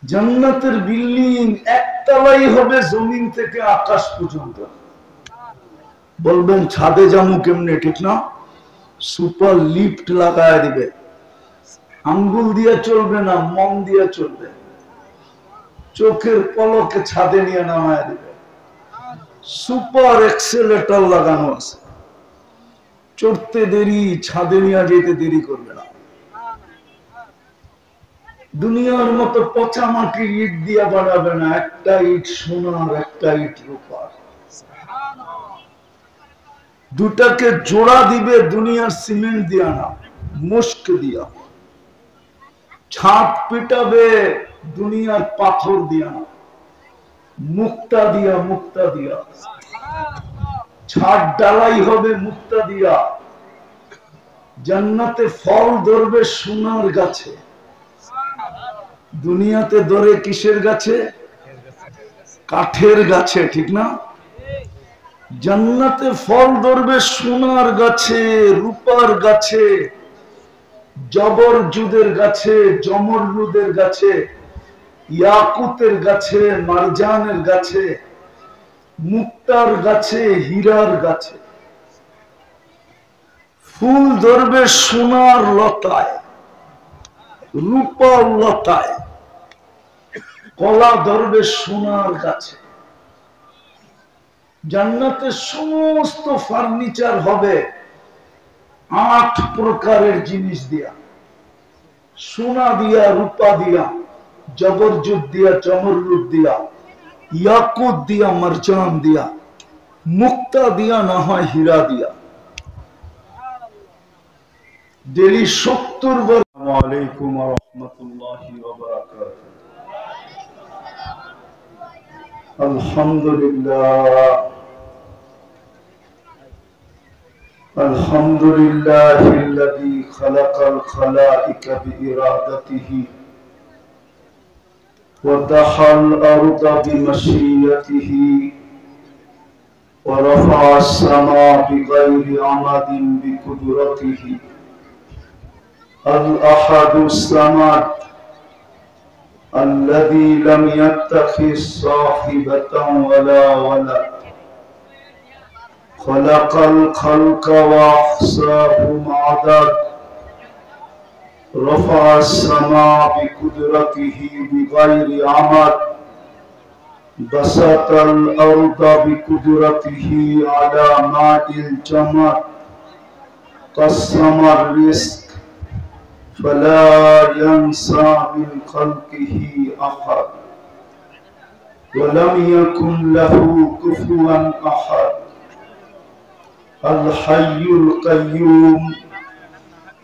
জান্নাতের বিল্ডিং একতলাই হবে জমিন থেকে আকাশ পর্যন্ত। বলবেন ছাদে যামু কেমনে, ঠিক না? সুপার লিফট লাগায় দিবে, আঙ্গুল দিয়ে চলবে না, মন দিয়ে চলবে। চোখের পলকে ছাদে নিয়ে নামায় দিবে। সুপার এক্সেলেটর লাগানো আছে, চড়তে দেরি, ছাদে নিয়ে যেতে দেরি করবে না। দুনিয়ার মতো পচা মাটির ইট দিয়ে বানাবে না, একটা ইট সোনার, একটা ইট রূপার। দুটাকে জোড়া দিবে দুনিয়ার সিমেন্ট দিয়া না, মুস্ক দিয়া। ছাদ পিটাবে দুনিয়ার পাথর দিয়া না, মুক্তা দিয়া, মুক্তা দিয়া। ছাদ ডালাই হবে মুক্তা দিয়া। জান্নাতে ফল ধরবে সোনার গাছে, দুনিয়াতে ধরে কিসের গাছে? কাঠের গাছে, ঠিক না? জান্নাতে ফল ধরবে সোনার গাছে, রূপার গাছে, জবরজুদের গাছে, জমরুদের গাছে, ইয়াকুতের গাছে, মারজানের গাছে, মুক্তার গাছে, হীরার গাছে। ফুল ধরবে সোনার লতায়, রূপার লতায়, কলা ধরবে সোনার গাছে। জান্নাতে সমস্ত ফার্নিচার হবে 8 প্রকারের জিনিস দিয়া, সোনা দিয়া, রূপা দিয়া, জবরজুদ দিয়া, জমরুদ দিয়া, ইয়াকুত দিয়া, মারজান দিয়া, মুক্তা দিয়া, না হয় হীরা দিয়া। ডেলি 70 বার আসসালামু আলাইকুম ওয়া রাহমাতুল্লাহি ওয়া বারাকাতুহু। আলহামদুলিল্লাহ, আলহামদুলিল্লাহিল্লাযী খালাকাল খালাইকা বিইরাদাতিহি ওয়া দাহাল আরদা বিমাশিয়াতিহি ওয়া রাফা'আস সামা'a বিগাইরি আমাদিন বিকুদরাতিহি। আল-আহাদুস সামাদ الذي لم يتخذ صاحبة ولا ولد خلق الخلق وأحصاهم عدد رفع السماء بقدرته بغير عمد بسط الأرض بقدرته على ماء الجمد قسم الرزق فلا ينسى من خلقه أحد ولم يكن له كفوا أحد. الحي القيوم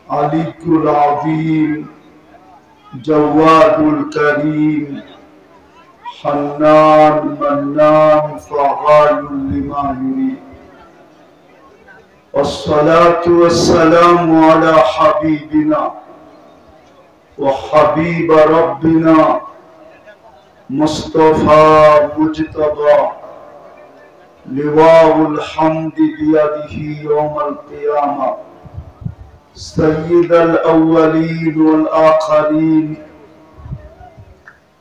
علي العظيم جواد الكريم حنان منان فعال لما يريد. والصلاة والسلام على حبيبنا وحبيب ربنا مصطفى مجتبى لواء الحمد بيده يوم القيامة سيد الأولين والآخرين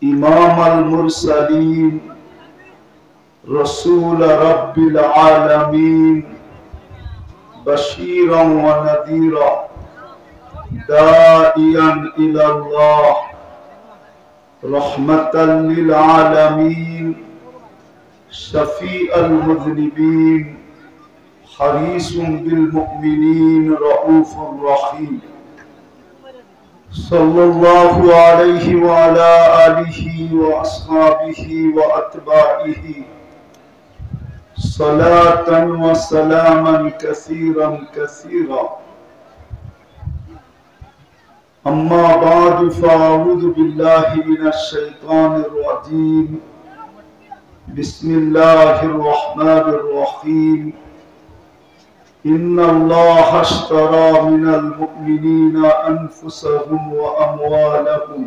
إمام المرسلين رسول رب العالمين بشيرا ونذيرا داعيا إلى الله رحمة للعالمين شفيع المذنبين حريص بالمؤمنين رؤوف رحيم صلى الله عليه وعلى آله وأصحابه وأتباعه صلاة وسلاما كثيرا كثيرا. أما بعد فأعوذ بالله من الشيطان الرجيم بسم الله الرحمن الرحيم إن الله اشترى من المؤمنين أنفسهم وأموالهم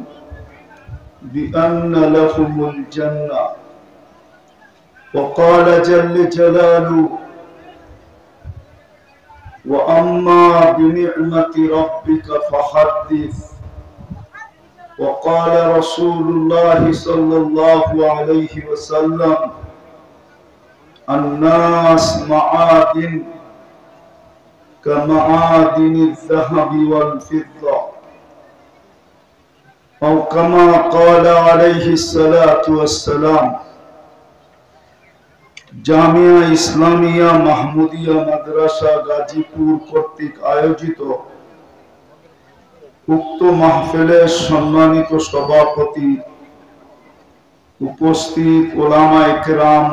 بأن لهم الجنة وقال جل جلاله وأما بنعمة ربك فحدث وقال رسول الله صلى الله عليه وسلم الناس معادن كمعادن الذهب والفضة أو كما قال عليه الصلاة والسلام জামিয়া ইসলামিয়া মাহমুদিয়া মাদ্রাসা গাজীপুর কর্তৃক আয়োজিত উক্ত মাহফিলের সম্মানিত সভাপতি, উপস্থিত ওলামায়ে কেরাম,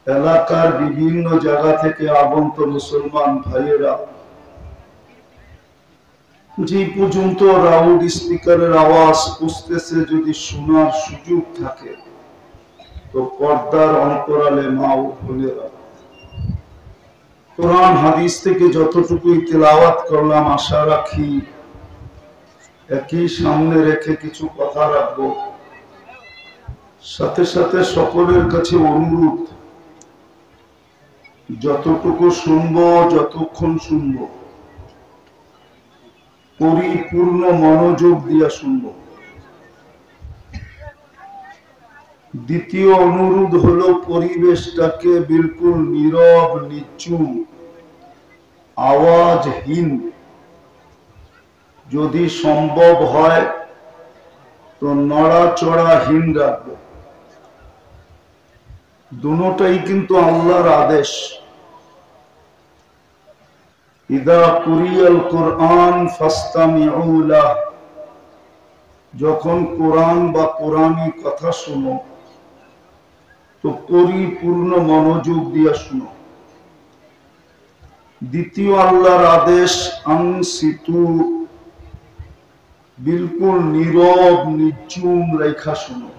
এলাকার বিভিন্ন জায়গা থেকে আগত মুসলমান ভাইয়েরা, যে পর্যন্ত লাউড স্পিকারের আওয়াজ পৌঁছতেছে যদি শোনার সুযোগ থাকে তো পর্দার অন্তরালে মা ও বোনেরা, কোরআন হাদিস থেকে যতটুকুই তেলাওয়াত করলাম আশা রাখি একই সামনে রেখে কিছু কথা রাখবো। সাথে সাথে সকলের কাছে অনুরোধ, যতটুকু শুনবো, যতক্ষণ শুনবো পরিপূর্ণ মনোযোগ দিয়া শুনবো। দ্বিতীয় অনুরোধ হলো পরিবেশটাকে বিলকুল নীরব, নিচুম, আওয়াজহীন, যদি সম্ভব হয় তো নড়াচড়াহীন রাখবো। দুটোটাই কিন্তু আল্লাহর আদেশ। ইদা কুরিয়াল কুরআন ফাসতামিউ লাহ, যখন কোরআন বা কোরআনী কথা শুনো তো পরিপূর্ণ মনোযোগ দিয়া শুনো। দ্বিতীয় আল্লাহর আদেশ আনসিতু, বিলকুল নীরব নিঝুম রেখা শুনো।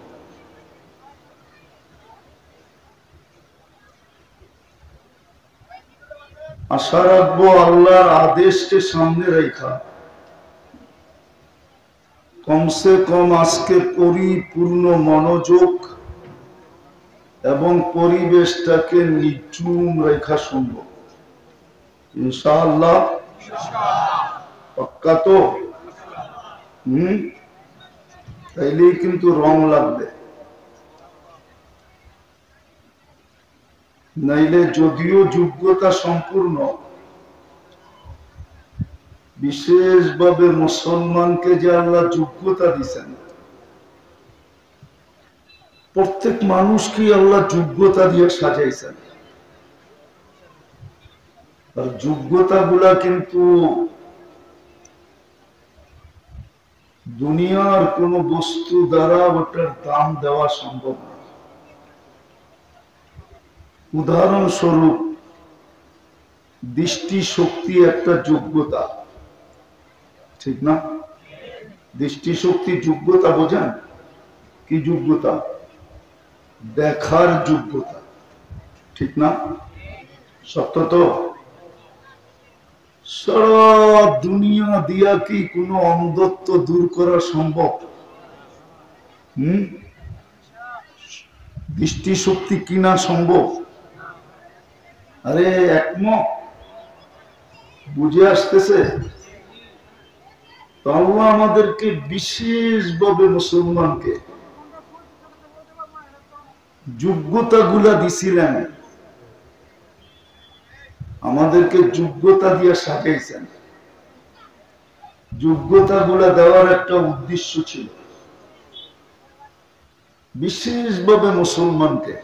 আশা রাখবো আল্লাহর আদেশকে সামনে রেখা কমসে কম আজকে পরিপূর্ণ মনোযোগ এবং পরিবেশটাকে নিঝুম রেখা শুনব ইনশাআল্লাহ। পাক্কা তো? তাইলেই কিন্তু রং লাগবে, নাইলে যদিও যোগ্যতা সম্পূর্ণ, বিশেষভাবে মুসলমানকে যে আল্লাহ যোগ্যতা দিচ্ছেন, প্রত্যেক মানুষকে আল্লাহ যোগ্যতা দিয়ে সাজাইছেন। আর যোগ্যতা গুলা কিন্তু দুনিয়ার কোন বস্তু দ্বারা ওটার দাম দেওয়া সম্ভব না। উদাহরণস্বরূপ দৃষ্টি শক্তি একটা যোগ্যতা, ঠিক না? দৃষ্টি শক্তি যোগ্যতা বোঝেন? কি যোগ্যতা? দেখার যোগ্যতা, ঠিক না? সত্য তো? সারা দুনিয়া দিয়া কি কোনো অন্ধত্ব দূর করা সম্ভব? দৃষ্টি শক্তি কিনা সম্ভব? আরে একমত? বুঝে আসতেছে? আল্লাহ আমাদেরকে বিশেষভাবে মুসলমানকে যোগ্যতা গুলা দিছিলেন, আমাদেরকে যোগ্যতা দিয়ে সাজাইছেন। যোগ্যতা গুলা দেওয়ার একটা উদ্দেশ্য ছিল, বিশেষভাবে মুসলমানকে,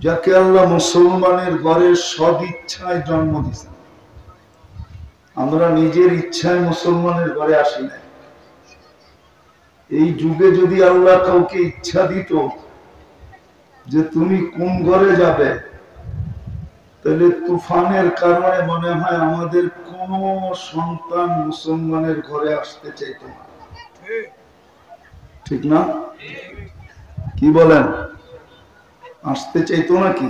যাকে আল্লাহ মুসলমানের ঘরে সদিচ্ছায় জন্ম দিয়েছেন। আমরা নিজের ইচ্ছায় মুসলমানের ঘরে আসি না। এই যুগে যদি আল্লাহ কাউকে ইচ্ছা দিত যে তুমি কোন ঘরে যাবে, তাহলে তুফানের কারণে মনে হয় আমাদের কোন সন্তান মুসলমানের ঘরে আসতে চাইত না, ঠিক না? কি বলেন? আসতে চাইতো নাকি?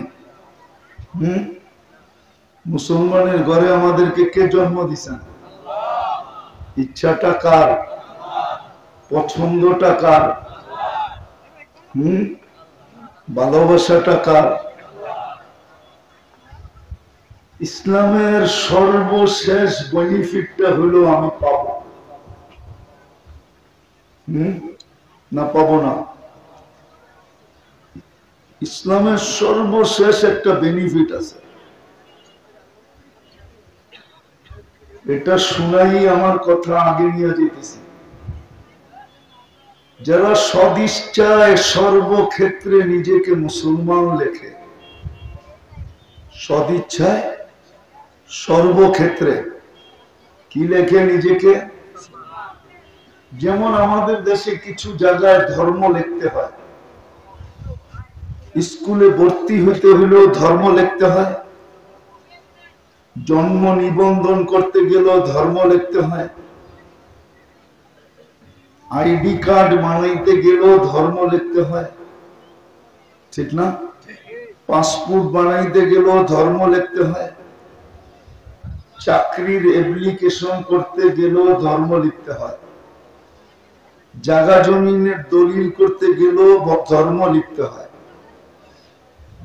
মুসলমানের ঘরে আমাদেরকে কে জন্ম দিছেন? ইচ্ছাটা কার? পছন্দটা কার? ভালোবাসাটা কার? ইসলামের সর্বশেষ বেনিফিটটা হলো আমি পাবো। না পাবো না? ইসলামের সর্বশেষ একটা বেনিফিট আছে, এটা শুনাই আমার কথা আগে নিয়ে যেতেছি। যারা সদিচ্ছায় সর্বক্ষেত্রে নিজেকে মুসলমান লেখে, সদিচ্ছায় সর্বক্ষেত্রে কি লেখে নিজেকে? যেমন আমাদের দেশে কিছু জায়গায় ধর্ম লিখতে হয়, স্কুলে ভর্তি হইতে হলেও ধর্ম লিখতে হয়, জন্ম নিবন্ধন করতে গেলেও ধর্ম লিখতে হয়, আইডি কার্ড বানাইতে গেলেও ধর্ম লিখতে হয়, ঠিক না? পাসপোর্ট বানাইতে গেলেও ধর্ম লিখতে হয়, চাকরির অ্যাপ্লিকেশন করতে গেলেও ধর্ম লিখতে হয়, জায়গা জমিনের দলিল করতে গেলেও ধর্ম লিখতে হয়,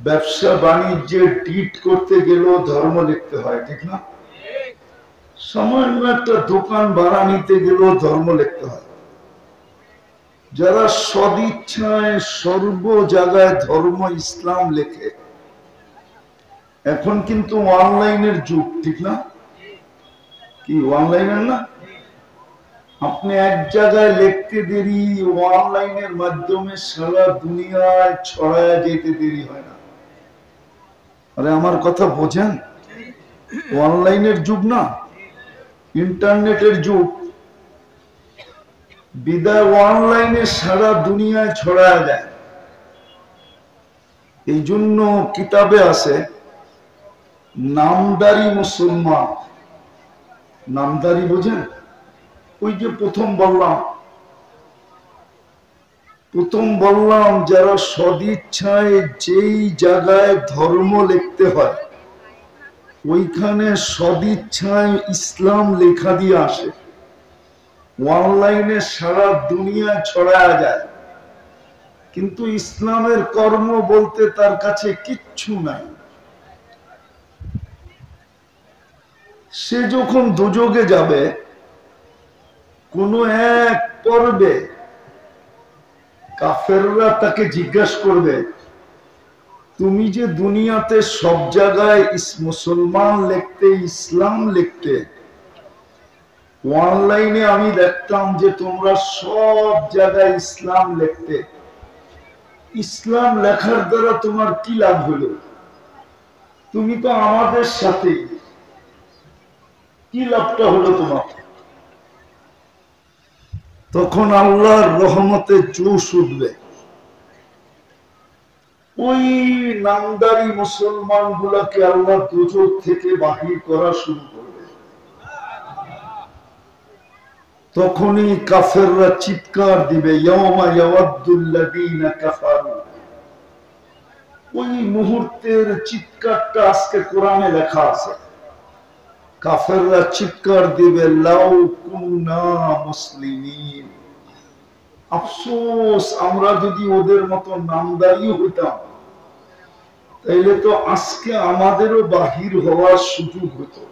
ব্যবসা বাণিজ্যের ডিড করতে গেলেও ধর্ম লিখতে হয়, ঠিক না? সামান্য একটা দোকান ভাড়া নিতে গেলেও ধর্ম লিখতে হয়। যারা সদিচ্ছায় সর্ব জায়গায় ধর্ম ইসলাম লেখে, এখন কিন্তু অনলাইনের যুগ, ঠিক না? কি অনলাইনের না? আপনি এক জায়গায় লিখতে দেরি, অনলাইনের মাধ্যমে সারা দুনিয়ায় ছড়ায় যেতে দেরি হয় না। আরে আমার কথা বোঝেন? অনলাইনের যুগ না, ইন্টারনেটের যুগ, বিদায় অনলাইনে সারা দুনিয়ায় ছড়ায় যায়। এই জন্য কিতাবে আছে নামদারি মুসলমান। নামদারি বোঝেন? ওই যে প্রথম বললাম যারা সদিচ্ছায় যেই জায়গায় ধর্ম লিখতে হয় ওইখানে সদিচ্ছায় ইসলাম লেখা দিয়ে আসে, অনলাইনে সারা দুনিয়ায় ছড়ায় যায়, কিন্তু ইসলামের কর্ম বলতে তার কাছে কিচ্ছু নাই। সে যখন দুযোগে যাবে, কোন এক পর্বে কাফেররা তাকে জিজ্ঞাসা করবে, তুমি যে দুনিয়াতে সব জায়গায় মুসলমান লিখতে, ইসলাম লিখতে, অনলাইনে আমি দেখতাম যে তোমরা সব জায়গায় ইসলাম লিখতে, ইসলাম লেখার দ্বারা তোমার কি লাভ হলো? তুমি তো আমাদের সাথে, কি লাভটা হলো তোমার? তখন আল্লাহর রহমতে জোশ উঠবে, ওই নামদারি মুসলমান গুলাকে আল্লাহ দুজক থেকে বাহির করা শুরু করবে। তখনই কাফেররা চিৎকার দিবে, ইয়াওমা ইয়াওয়াদ্দুল্লাযীনা কাফারু। ওই মুহূর্তের চিৎকারটা আজকে কোরআনে লেখা আছে। কাফেররা চিৎকার দিবে, লাউ কুন্না মুসলিমিন, আফসোস আমরা যদি ওদের মতো নামদারি হইতাম তাইলে তো আজকে আমাদেরও বাহির হওয়ার সুযোগ হতো।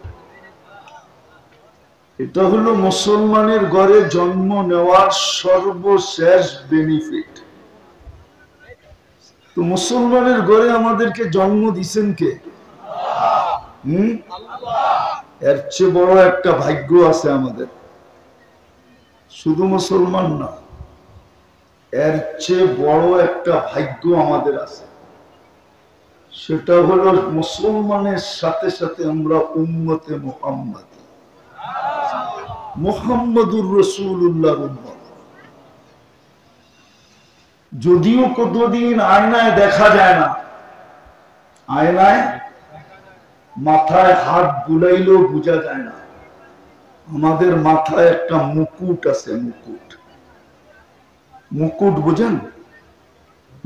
এটা হলো মুসলমানের ঘরে জন্ম নেওয়ার সর্বশেষ বেনিফিট। তো মুসলমানের ঘরে আমাদেরকে জন্ম দিছেন কে? এর চেয়ে বড় একটা ভাগ্য আছে আমাদের। শুধু মুসলমান না, এর চেয়ে বড় একটা ভাগ্য আমাদের আছে, সেটা হলো মুসলমানের সাথে সাথে আমরা উম্মতে মুহাম্মদ, মুহাম্মদুর রাসূলুল্লাহর উম্মত। যদিও কতদিন আয়নায় দেখা যায় না, আয়নায় মাথায় হাত বুলাইলেও বোঝা যায় না, আমাদের মাথায় একটা মুকুট আছে। মুকুট বুঝেন?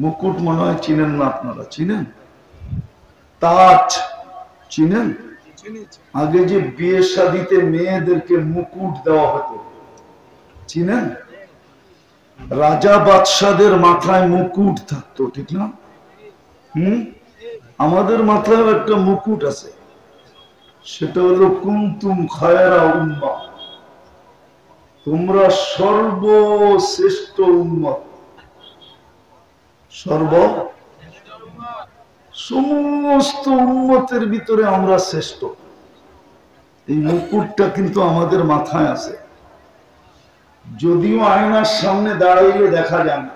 মুকুট মনে হয় চিনেন না আপনারা, চিনেন? তাজ চিনেন? আগে যে বিয়ে শাদীতে মেয়েদেরকে মুকুট দেওয়া হতো, চিনেন? রাজা বাদশাদের মাথায় মুকুট থাকতো, ঠিক না? আমাদের মাথায় একটা মুকুট আছে, সেটা হলো কুনতুম খায়রা উম্মাহ, তোমরা সর্বশ্রেষ্ঠ উম্মত, সমস্ত উম্মতের ভিতরে আমরা শ্রেষ্ঠ। এই মুকুটটা কিন্তু আমাদের মাথায় আছে, যদিও আয়নার সামনে দাঁড়াইলে দেখা যায় না,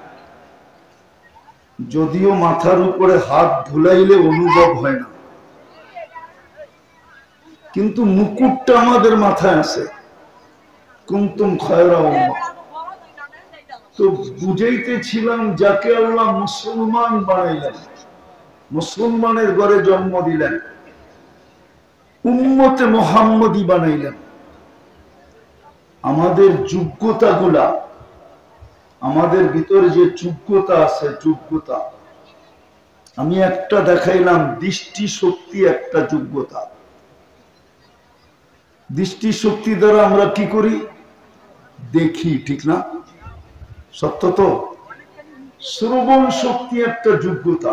যদিও মাথার উপরে হাত ধুলাইলে অনুভব হয় না, কিন্তু মুকুটটা আমাদের মাথায় আছে। কুনতুম খায়রা উম্মাহ। তো বুঝাইতেছিলাম, যাকে আল্লাহ মুসলমান বানাইলেন, মুসলমানের ঘরে জন্ম দিলেন, উম্মতে মুহাম্মদী বানাইলেন, আমাদের যোগ্যতাগুলা, আমাদের ভিতরে যে যোগ্যতা আছে, যোগ্যতা আমি একটা দেখাইলাম, দৃষ্টি শক্তি একটা যোগ্যতা। দৃষ্টি শক্তি দ্বারা আমরা কি করি? দেখি, ঠিক না? সত্য তো? শ্রবণ শক্তি একটা যোগ্যতা,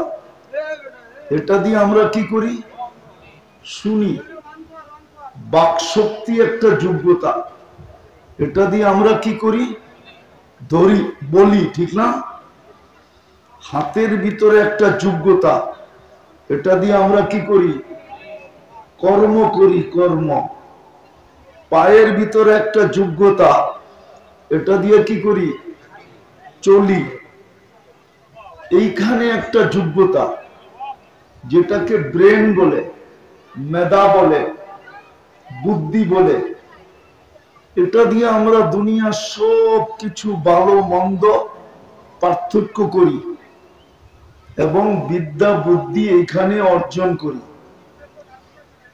এটা দিয়ে আমরা কি করি? শুনি। বাক শক্তি একটা যোগ্যতা, এটা দিয়ে আমরা কি করি? ধরি, বলি, ঠিক না? হাতের ভিতরে একটা যোগ্যতা, এটা দিয়ে আমরা কি করি? কর্ম করি, কর্ম। পায়ের ভিতরে একটা যোগ্যতা, এটা দিয়ে কি করি? চলি। এইখানে একটা যোগ্যতা, যেটাকে ব্রেন বলে, মেধা বলে, বুদ্ধি বলে, এটা দিয়ে আমরা দুনিয়ার সব কিছু ভালো মন্দ পার্থক্য করি এবং বিদ্যা বুদ্ধি এখানে অর্জন করি।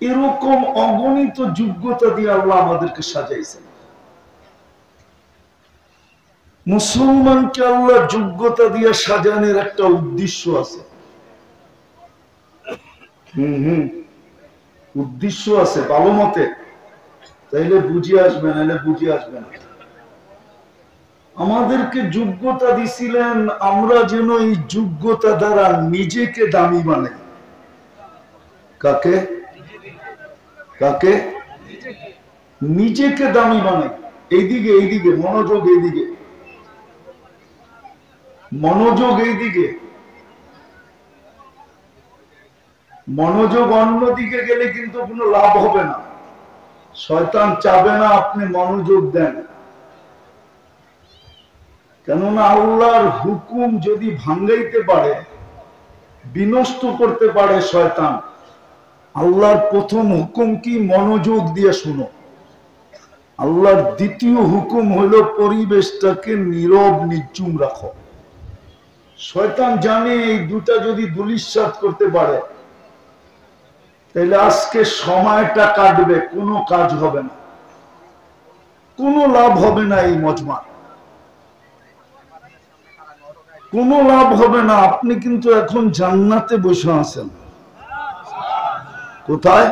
এরকম অগণিত যোগ্যতা দিয়ে আল্লাহ আমাদেরকে সাজাইছেন। মুসলমানকে আল্লাহ যোগ্যতা দিয়ে সাজানোর একটা উদ্দেশ্য আছে। উদ্দেশ্য আছে ভালো মতে, তাইলে বুঝে আসবে, নাহলে বুঝে আসবে না। আমাদেরকে যোগ্যতা দিছিলেন, আমরা যেন এই যোগ্যতা দ্বারা নিজেকে দামি বানাই। কাকে? কাকে? নিজেকে দামি বানাই। এইদিকে, এইদিকে মনোযোগ, এইদিকে মনোযোগ, এইদিকে মনোযোগ। অন্যদিকে গেলে কিন্তু কোনো লাভ হবে না। শয়তান চাবে না আপনি মনোযোগ দেন, কেননা আল্লাহর হুকুম যদি ভাঙ্গাইতে পারে, বিনষ্ট করতে পারে শয়তান, আল্লাহর প্রথম হুকুম কি? মনোযোগ দিয়ে শুনো। আল্লাহর দ্বিতীয় হুকুম হলো পরিবেশটাকে নীরব নির্জুম রাখো। শয়তান জানে এই দুটা যদি দুলিশ্বাত করতে পারে, তাহলে আজকে সময়টা কাটবে, কোনো কাজ হবে না, কোনো লাভ হবে না। এই মজমা কোনো লাভ হবে না। আপনি কিন্তু এখন জান্নাতে বসে আছেন। কোথায়?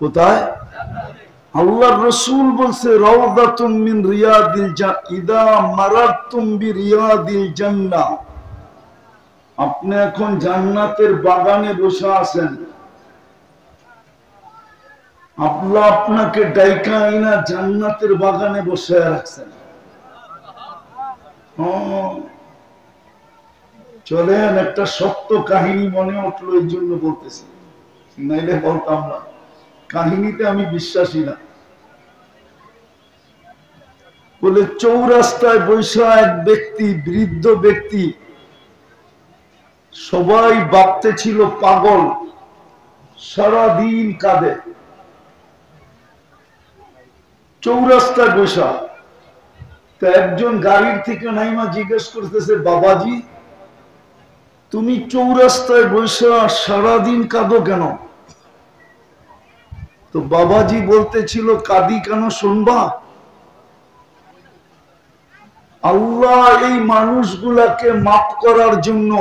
কোথায়? আল্লাহর রাসূল বলছে, রাউদাতুম মিন রিয়াদিল জান্নাহ ইদা মারারতুম বিরিয়াদিল জান্নাহ। আপনি এখন জান্নাতের বাগানে বসে আছেন। আল্লাহ আপনাকে ডাইকা আইনা জান্নাতের বাগানে বসে রাখছেন। চলেন, একটা সত্য কাহিনী মনে উঠলো, এই জন্য বলতেছি, নাইলে বলতাম না। কাহিনীতে আমি বিশ্বাসী না। বলে, চৌরাস্তায় বৈশা এক ব্যক্তি, বৃদ্ধ ব্যক্তি, সবাই ভাবতে ছিল পাগল, সারাদিন কাঁদে। চৌরাস্তায় বৈশা, তা একজন গাড়ির থেকে নাইমা জিজ্ঞেস করতেছে, বাবাজি তুমি চৌরাস্তায় বৈশা সারাদিন কাঁদো কেন? তো বাবাজি বলতেছিল, কাঁদি কেন শুনবা? আল্লাহ এই মানুষগুলাকে মাফ করার জন্য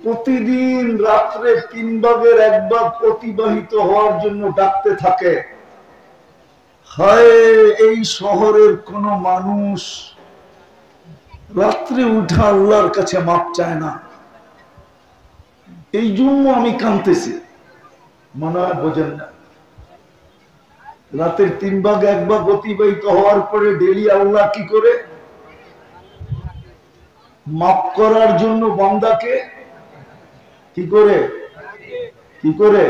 প্রতিদিন রাত্রে 3 ভাগের 1 ভাগ অতিবাহিত হওয়ার জন্য ডাকতে থাকে। হায়, এই শহরের কোন মানুষ রাত্রে উঠা আল্লাহর কাছে মাপ চায় না, এই জন্য আমি কাঁদতেছি। মনে হয় বোঝেন না। রাতের 3 ভাগ 1 ভাগ অতিবাহিত হওয়ার পরে ডেলি আল্লাহ কি করে মাফ করার জন্য বান্দাকে কি করে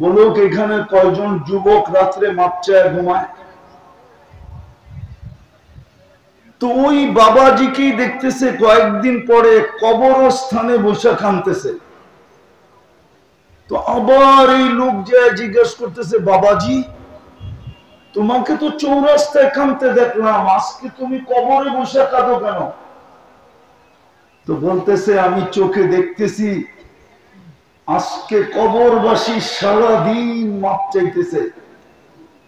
বলুক এখানে কয়জন যুবক রাত্রে মাপ চায় ঘুমায়? তো ওই বাবাজিকেই দেখতেছে কয়েকদিন পরে কবরস্থানে বসে কাঁদতেছে। তো আবার এই লোক যে জিজ্ঞেস করতেছে, বাবাজি তোমাকে তো চৌরাস্তায় কাঁদতে দেখলাম, আজকে তুমি কবরে বসে কাঁদো কেন? তো বলতেছে, আমি চোখে দেখতেছি আজকে কবরবাসী সারাদিন মাপ চাইতেছে,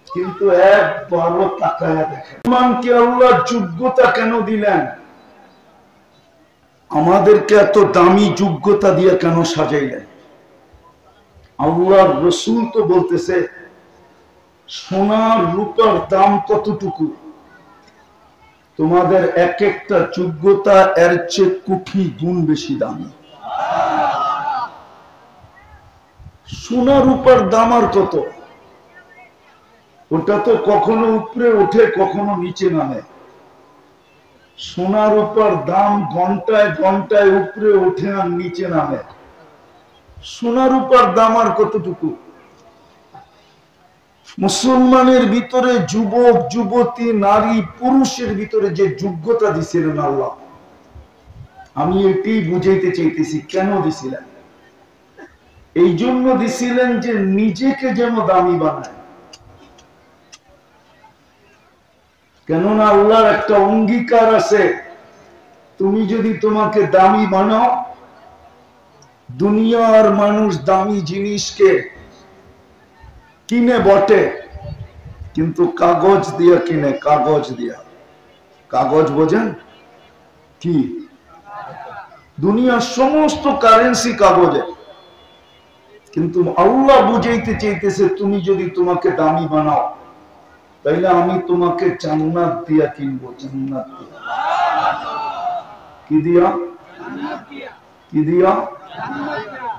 কিন্তু একবারও তাকায়া দেখে। মুসলমানকে আল্লাহ যোগ্যতা কেন দিলেন? আমাদেরকে এত দামি যোগ্যতা দিয়ে কেন সাজাইলেন? আল্লাহর রাসূল তো বলতেছে, সোনার রূপার দাম কতটুকু, তোমাদের এক একটা যোগ্যতা এর চেয়ে কোটি গুণ বেশি দামি। সোনা রূপার দাম আর কত? ওটা তো কখনো উপরে ওঠে, কখনো নিচে নামে। সোনা রূপার দাম ঘন্টায় ঘন্টায় উপরে ওঠে আর নিচে নামে। সোনা রূপার দাম আর কতটুকু? মুসলমানের ভিতরে যুবক যুবতী নারী পুরুষের ভিতরে যে যোগ্যতা দিছিলেন আল্লাহ, আমি এটাই বুঝাইতে চাইতেছি কেন দিছিলেন। এই জন্য দিছিলেন যে নিজেকে যেন দামি বানায়। কেননা আল্লাহর একটা অঙ্গীকার আছে, তুমি যদি তোমাকে দামি বানাও, দুনিয়ার মানুষ দামি জিনিসকে কিনে বটে, কিন্তু কাগজ দিয়া কিনে, কাগজ দিয়া। কাগজ বোঝেন কি? দুনিয়ার সমস্ত কারেন্সি কাগজে। কিন্তু আল্লাহ বুঝাইতে চাইতেছে, তুমি যদি তোমাকে দামি বানাও, তাইলে আমি তোমাকে জান্নাত দিয়া কিনবো। জান্নাত দিয়া। কি দিয়া? কি দিয়া?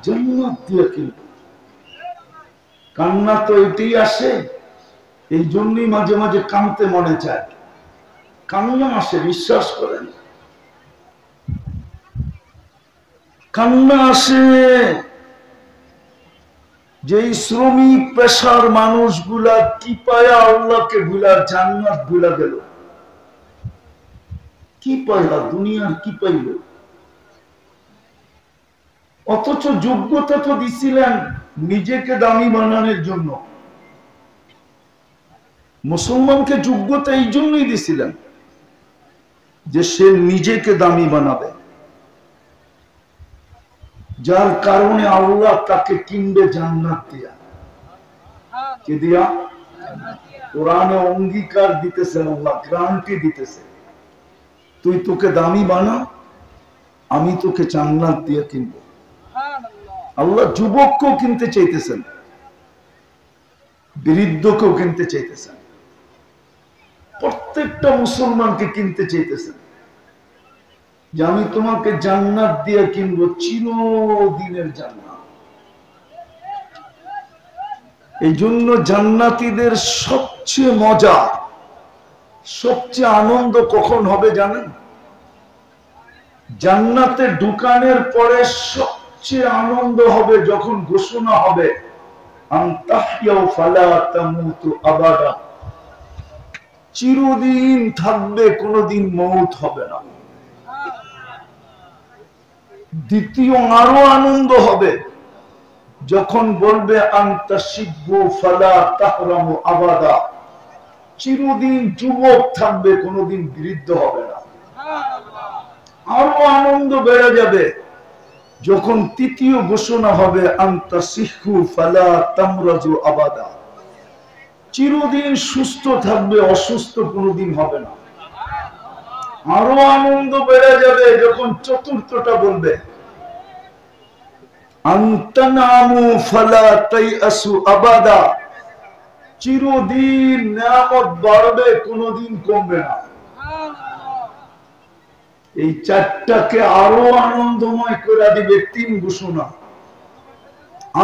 জান্নাত দিয়া কিনবো। কান্না তো এটাই আসে, এই জন্যই মাঝে মাঝে কাঁদতে মনে চায়। কান্না আসে, বিশ্বাস করেন, কান্না আসে। যে শ্রমিক পেশার মানুষগুলা কি পায়া আল্লাহকে ভুলা, জান্নাত ভুলা গেল। কি পাইলা? দুনিয়ার কি পাইল? অথচ যোগ্যতা তো দিছিলেন নিজেকে দামি বানানোর জন্য। মুসলমানকে যোগ্যতা এই জন্যই দিছিলেন যে সে নিজেকে দামি বানাবে, যার কারণে আল্লাহ তাকে কিনবে জান্নাত দিয়া। কি দিয়া? কোরআনে অঙ্গীকার দিতেছেন, আল্লাহ গ্যারান্টি দিতেছে, তুই তোকে দামি বানা, আমি তোকে জান্নাত দিয়ে কিনবো। আল্লাহ যুবককেও কিনতে চাইতেছেন, বৃদ্ধকেও কিনতে চাইতেছেন, প্রত্যেকটা মুসলমানকে কিনতে চাইতেছেন যে আমি তোমাকে জান্নাত দিয়ে কিনবো, চিরদিনের জান্নাত। এই জন্য জান্নাতীদের সবচেয়ে মজা, সবচেয়ে আনন্দ কখন হবে জানেন? জান্নাতে ঢুকানোর পরে সবচেয়ে আনন্দ হবে যখন ঘোষণা হবে, আনতাহইয়াউ ফালা তামুতু আবাদা, চিরদিন থাকবে, কোনোদিন মওত হবে না। দ্বিতীয় আরো আনন্দ হবে যখন বলবে আনতাশিব্বু ফালা তাহরামু আবাদা, চিরদিন যুবক থাকবে, কোনোদিন বৃদ্ধ হবে না। আরো আনন্দ বেড়ে যাবে যখন তৃতীয় ঘোষণা হবে আনতাসিহু ফালা তামরাজু আবাদা, চিরদিন সুস্থ থাকবে, অসুস্থ কোনোদিন হবে না। আরো আনন্দ বেড়ে যাবে যখন চতুর্থটা বলবে আনতানামু ফালা তাইআসু আবাদা, চিরদিন নিয়ামত বাড়বে, কোনোদিন কমবে না। এই চারটাকে আরো আনন্দময় করে দিবে তিন ঘোষণা,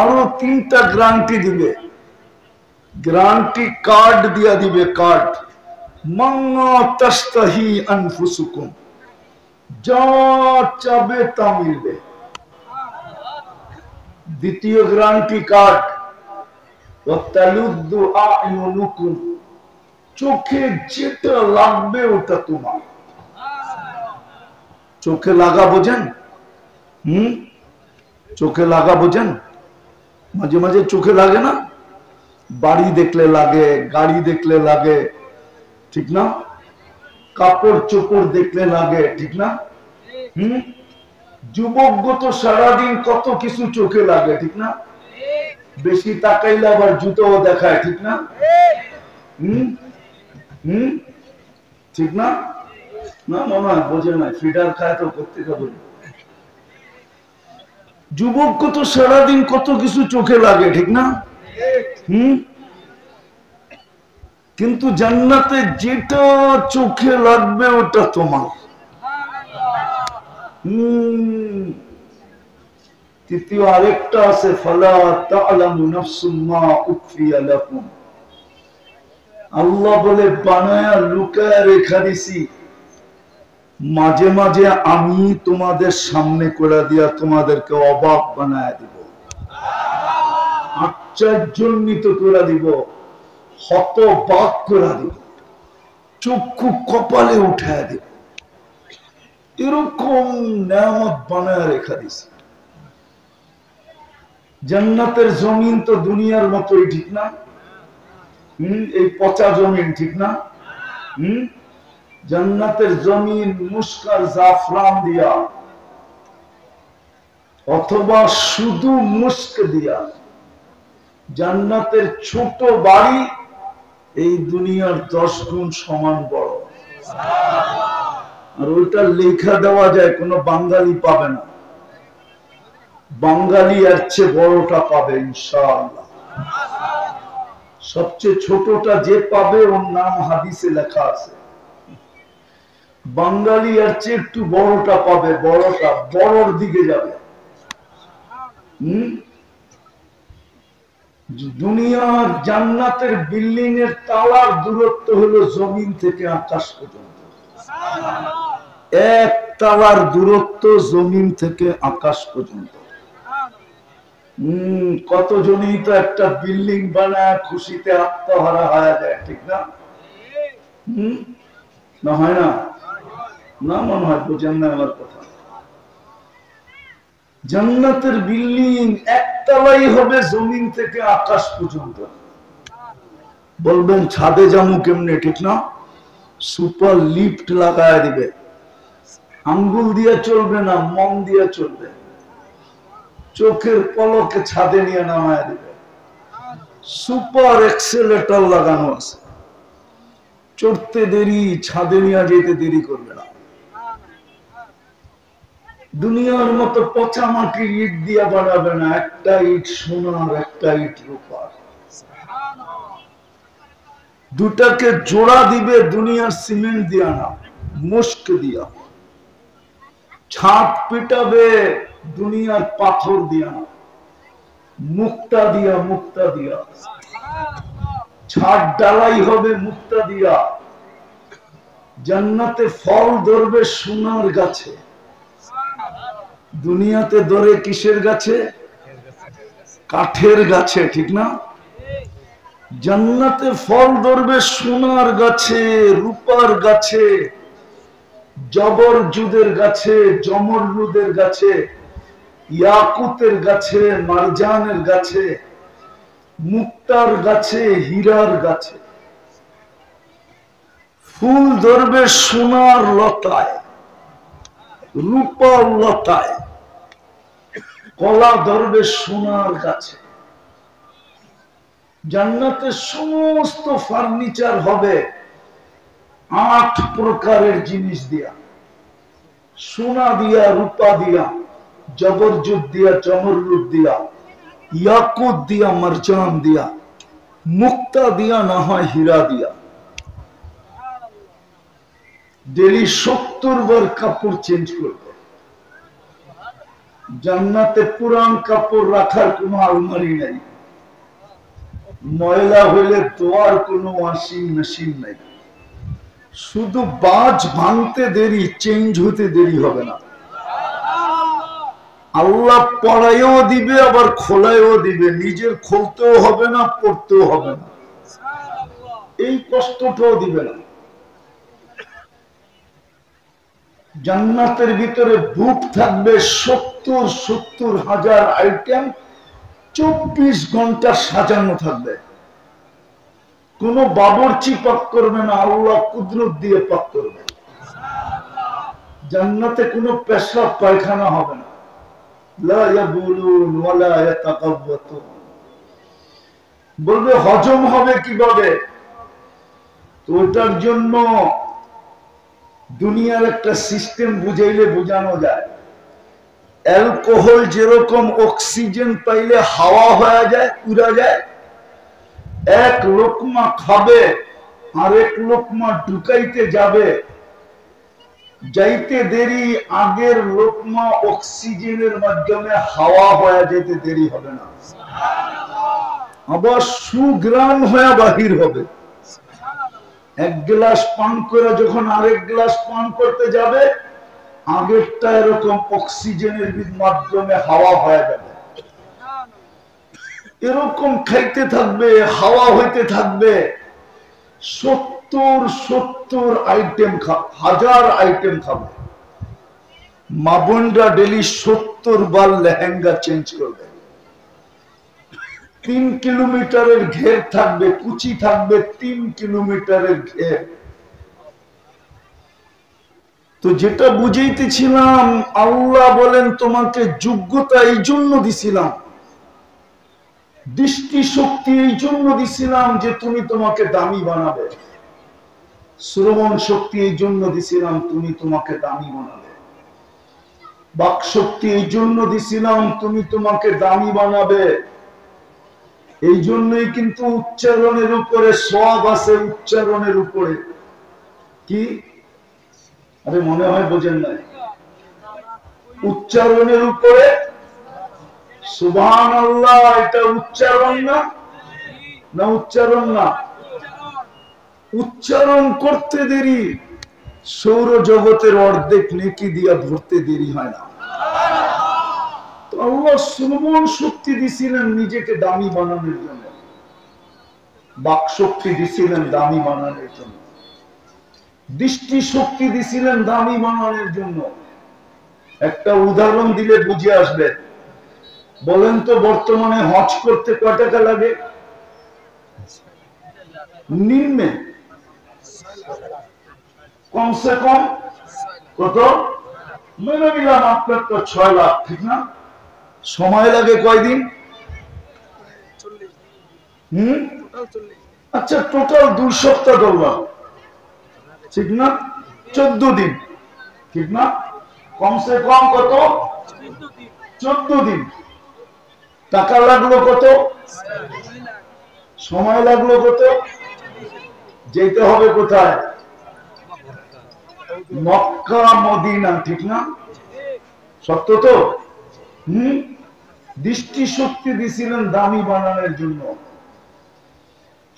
আরো তিনটা গ্যারান্টি দিবে গ্যারান্টি কার্ড দিয়া দিবে, কার্ড। মান্না তাস্তাহি আনফুসুকুম, যা চাবে তা মিলবে। দ্বিতীয় গ্যারান্টি কার্ড, ওয়াতালুদ্দু আ'ইউনুকুম, চোখে যেটা লাগবে ওটা তোমার। চোখে লাগা বোঝেন? চোখে লাগা বোঝেন? মাঝে মাঝে চোখে লাগে না? বাড়ি দেখলে লাগে, গাড়ি দেখলে লাগে, ঠিক না? কাপড় চোপড় দেখলে লাগে, ঠিক না? যুবক তো সারাদিন কত কিছু চোখে লাগে, ঠিক না? বেশি তাকাইলে আবার জুতোও দেখায়, ঠিক না? ঠিক না? না মনে হয় বোঝে না, ফিডার খায় তো করতে যাবে। যুবক তো সারাদিন কত কিছু চোখে লাগে, ঠিক না? কিন্তু জান্নাতে যেটা চোখে লাগবে ওটা তোমার। তৃতীয় আরেকটা আছে, ফালা তা'লামু নাফসুম মা উখফিয়া লাকুম, আল্লাহ বলে বানায়া লুকায়া রেখা দিছি, মাঝে মাঝে আমি তোমাদের সামনে করে দিয়া তোমাদেরকে অবাক বানায়া দিব, আশ্চর্যান্বিত করে দিব, হতবাক করে দিব, চক্ষু কপালে উঠায় দিব। এরকম নেয়ামত বানায় রেখা দিছে। জান্নাতের জমিন তো দুনিয়ার মতোই, ঠিক না? এই পচা জমিন, ঠিক না? জান্নাতের জমিন মুস্কার জাফরান দিয়া অথবা শুধু মুস্ক দিয়া। জান্নাতের ছোট বাড়ি এই দুনিয়ার 10 গুণ সমান বড়, আর ওইটা লেখা দেওয়া যায়, কোনো বাঙালি পাবে না। বাঙালি এর চেয়ে বড়টা পাবে ইনশাআল্লাহ। সবচেয়ে ছোটটা যে পাবে ওর নাম হাদিসে লেখা আছে। বাঙালি এর চেয়ে একটু বড়টা পাবে, বড়টা বড়র দিকে যাবে। দুনিয়ার জান্নাতের বিল্ডিং এর তালার দূরত্ব হলো জমিন থেকে আকাশ পর্যন্ত। এক তালার দূরত্ব জমিন থেকে আকাশ পর্যন্ত। কতজনই তো একটা বিল্ডিং বানায় খুশিতে আত্মহারা হয়ে যায়, ঠিক না? না হয় না? না মনে হয় বোঝেন না আমার কথা। জান্নাতের বিল্ডিং একতলাই হবে জমিন থেকে আকাশ পর্যন্ত। বলবেন ছাদে যামু কেমনে, ঠিক না? সুপার লিফট লাগায় দিবে, আঙ্গুল দিয়ে চলবে না, মন দিয়ে চলবে। চোখের পলকে ছাদে নিয়ে নামায় দিবে। সুপার এক্সেলেটর লাগানো আছে, চড়তে দেরি, ছাদে নিয়ে যেতে দেরি করবে না। দুনিয়ার মতো পচা মাটির ইট দিয়া বানাবে না, একটা ইট সোনার, একটা ইট রূপার। দুটাকে জোড়া দিবে দুনিয়ার সিমেন্ট দিয়া না, মুস্ক দিয়া। ছাদ পিটাবে দুনিয়ার পাথর দিয়া না, মুক্তা দিয়া, মুক্তা দিয়া। ছাদ ডালাই হবে মুক্তা দিয়া। জান্নাতে ফল ধরবে সোনার গাছে, দুনিয়াতে ধরে কিসের গাছে? কাঠের গাছে, ঠিক না? জান্নাতে ফল ধরবে সোনার গাছে, রূপার গাছে, জবরজুদের গাছে, জমরুদের গাছে, ইয়াকুতের গাছে, মারজানের গাছে, মুক্তার গাছে, হীরার গাছে। ফুল ধরবে সোনার লতায়, রূপার লতায়, কলা ধরবে সোনার গাছে। জান্নাতে সমস্ত ফার্নিচার হবে 8 প্রকারের জিনিস দিয়া, সোনা দিয়া, রূপা দিয়া, জবরজুদ দিয়া, জমরুদ দিয়া, ইয়াকুত দিয়া, মারজান দিয়া, মুক্তা দিয়া, না হয় হীরা দিয়া। ডেলি 70 বার কাপড় চেঞ্জ করবে। জান্নাতে পুরান কাপড় রাখার কোনো আলমারি নাই। ময়লা হইলে দোয়ার কোনো ওয়াশিং মেশিন নাই, শুধু বাজ ভাঙতে দেরি, চেঞ্জ হতে দেরি হবে না। আল্লাহ পড়াইও দিবে আবার খোলাইও দিবে, নিজের খুলতেও হবে না, পড়তেও হবে না, এই কষ্টটাও দিবে না। জান্নাতের ভিতরে বুক থাকবে 70,000 আইটেম, 24 ঘন্টা সাজানো থাকবে। কোন বাবুর্চি পাক করবে না, আল্লাহ কুদরত দিয়ে পাক করবে। জান্নাতে কোনো পেশাব পায়খানা হবে না, লা ইয়াবুলুন ওয়ালা ইয়াতাকাব্বাতুন। বলবে হজম হবে কিভাবে? তো ওটার জন্য দুনিয়ার একটা সিস্টেম বুঝাইলে বোঝানো যায়। অ্যালকোহল যেরকম অক্সিজেন পাইলে হাওয়া হয়ে যায়, উড়া যায়, এক লোকমা খাবে আরেক লোকমা ঢুকাইতে যাবে, যাইতে দেরি, আগের লোকমা অক্সিজেনের মাধ্যমে হাওয়া হয়ে যেতে দেরি হবে না, আবার সুগ্রাণ হয়ে বাহির হবে। এক গ্লাস পান করে যখন আরেক গ্লাস পান করতে যাবে, আগেরটা এরকম অক্সিজেনের মাধ্যমে হাওয়া হয়ে যাবে। এরকম খাইতে থাকবে, হাওয়া হইতে থাকবে। 70 আইটেম, 1000 আইটেম খাবে। মা বোনরা ডেলি 70 বার লেহেঙ্গা চেঞ্জ করবে। 3 কিলোমিটারের ঘের থাকবে, কুচি থাকবে 3 কিলোমিটারের ঘের। তো যেটা বুঝাইতেছিলাম, আল্লাহ বলেন তোমাকে যোগ্যতা এই জন্য দিছিলাম, দৃষ্টি শক্তি এই জন্য দিছিলাম যে তুমি তোমাকে দামি বানাবে, শ্রবণ শক্তি এই জন্য দিছিলাম তুমি তোমাকে দামি বানাবে, বাক শক্তি এই জন্য দিছিলাম তুমি তোমাকে দামি বানাবে। এই জন্যই কিন্তু উচ্চারণের উপরে সওয়াব আছে, উচ্চারণের উপরে কি, আরে মনে হয় বোঝেন নাই, উচ্চারণের উপরে সুবহানাল্লাহ। এটা উচ্চারণ না, না উচ্চারণ না, উচ্চারণ করতে দেরি, সৌরজগতের অর্ধেক নেকি দিয়া ভরতে দেরি হয় না। তো আল্লাহ শ্রবণ শক্তি দিছিলেন নিজেকে দামি বানানোর জন্য, বাক শক্তি দিছিলেন দামি বানানোর জন্য, দৃষ্টি শক্তি দিছিলেন দামি বানানোর জন্য। একটা উদাহরণ দিলে বুঝে আসবে। বলেন তো বর্তমানে হজ করতে কয় টাকা লাগে? নিম্নে কমসে কম কত? মেনে নিলাম আপনার তো 6 লাখ, ঠিক না? সময় লাগে কয়দিন? আচ্ছা, টোটাল 2 সপ্তাহ ধরলাম, ঠিক না? 14 দিন, ঠিক না? কমসে কম কত? 14 দিন। টাকা লাগলো কত? সময় লাগলো কত? যেতে হবে কোথায়? মক্কা মদিনা, ঠিক না? সত্য তো? দৃষ্টি শক্তি দিছিলেন দামি বানানোর জন্য।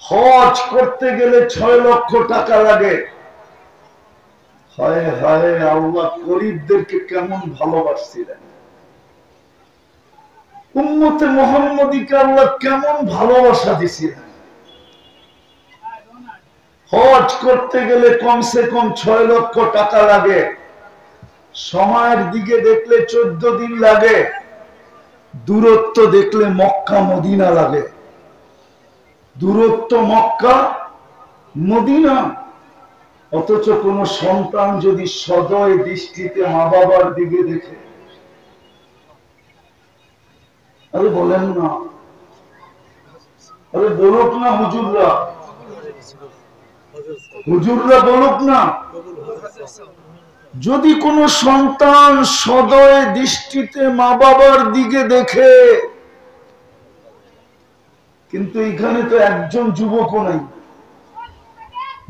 হজ করতে গেলে 6 লক্ষ টাকা লাগে। হায় হায়, আল্লাহ গরিবদেরকে কেমন ভালোবাসছিলেন, উম্মতে মুহাম্মদীকে আল্লাহ কেমন ভালোবাসা দিছিলেন। হজ করতে গেলে কমসে কম 6 লক্ষ টাকা লাগে। সময়ের দিকে দেখলে 14 দিন লাগে, দূরত্ব দেখলে মক্কা মদিনা লাগে। দূরত্ব মক্কা মদিনা, অথচ কোন সন্তান যদি সদয় দৃষ্টিতে মা বাবার দিকে দেখে, আরে বলেন না, আরে বলুক না হুজুররা, হুজুররা বলুক না, যদি কোন সন্তান সদয় দৃষ্টিতে মা বাবার দিকে দেখে। কিন্তু এখানে তো একজন যুবকও নাই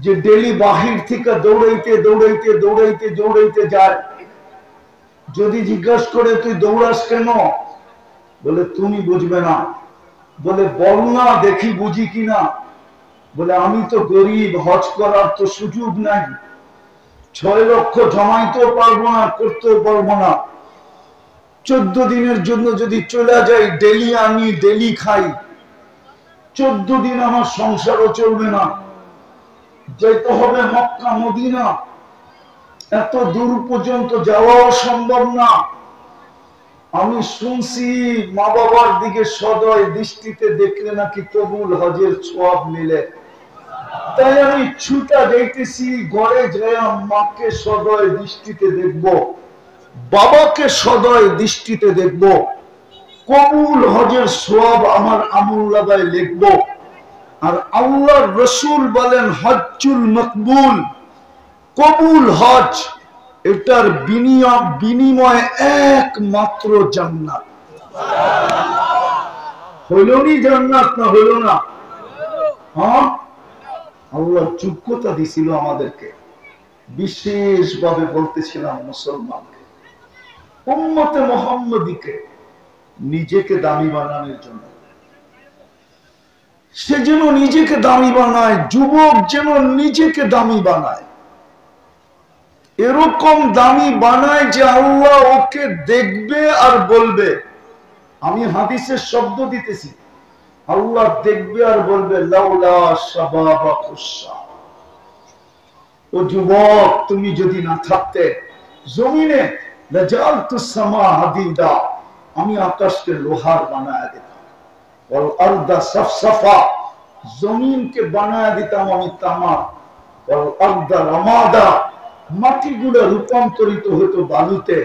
যে ডেলি বাহির থেকে দৌড়াইতে দৌড়াইতে দৌড়াইতে দৌড়াইতে যায়। যদি জিজ্ঞাসা করে তুই দৌড়াস কেন, বলে তুমি বুঝবে না, বলে বল না দেখি বুঝি কিনা। বলে আমি তো গরিব, হজ করার তো সুযোগ নাই, 6 লক্ষ জমাইতেও পারবো না, করতেও পারবো না। 14 দিনের জন্য যদি চলে যাই, ডেলি আনি ডেলি খাই, 14 দিন আমার সংসারও চলবে না। যেতে হবে মক্কা মদিনা, এত দূর পর্যন্ত যাওয়াও সম্ভব না। আমি শুনছি মা বাবার দিকে সদয় দৃষ্টিতে দেখলে নাকি কবুল হজের সওয়াব মিলে। তাই আমি ছুটা যাইতেছি, ঘরে যায় মাকে সদয় দৃষ্টিতে দেখব, বাবাকে সদয় দৃষ্টিতে দেখব, কবুল হজের সওয়াব আমার আমুল্লাদায় লিখব। আর আল্লাহর রাসূল বলেন হজ্জুল মকবুল, কবুল হজ, এটার বিনিময় একমাত্র জান্নাত। হইল নি জান্নাত না হইল না? হ্যাঁ, আল্লাহ যোগ্যতা দিছিল আমাদেরকে। বিশেষভাবে বলতেছিলাম মুসলমানকে, উম্মতে মুহাম্মদীকে নিজেকে দামি বানানোর জন্য। সে যেন নিজেকে দামি বানায়, যুবক যেন নিজেকে দামি বানায়, এরকম দামি বানায় যে আল্লাহ ওকে দেখবে আর বলবে। আমি হাদিসের শব্দ দিতেছি, আল্লাহ দেখবে আর বলবে লাউলা শাবাবা খুশা, ও যুবক তুমি যদি না থাকতে জমিনে, লাজালতুস সামা হাদিদা, আমি আকাশকে লোহার বানায় দিতাম, ওয়াল আরদা সাফসাফা, জমিনকে বানায় দিতাম আমি তামা, ওয়াল আরদা রামাদা, মাটিগুলো রূপান্তরিত হতো বালুতে,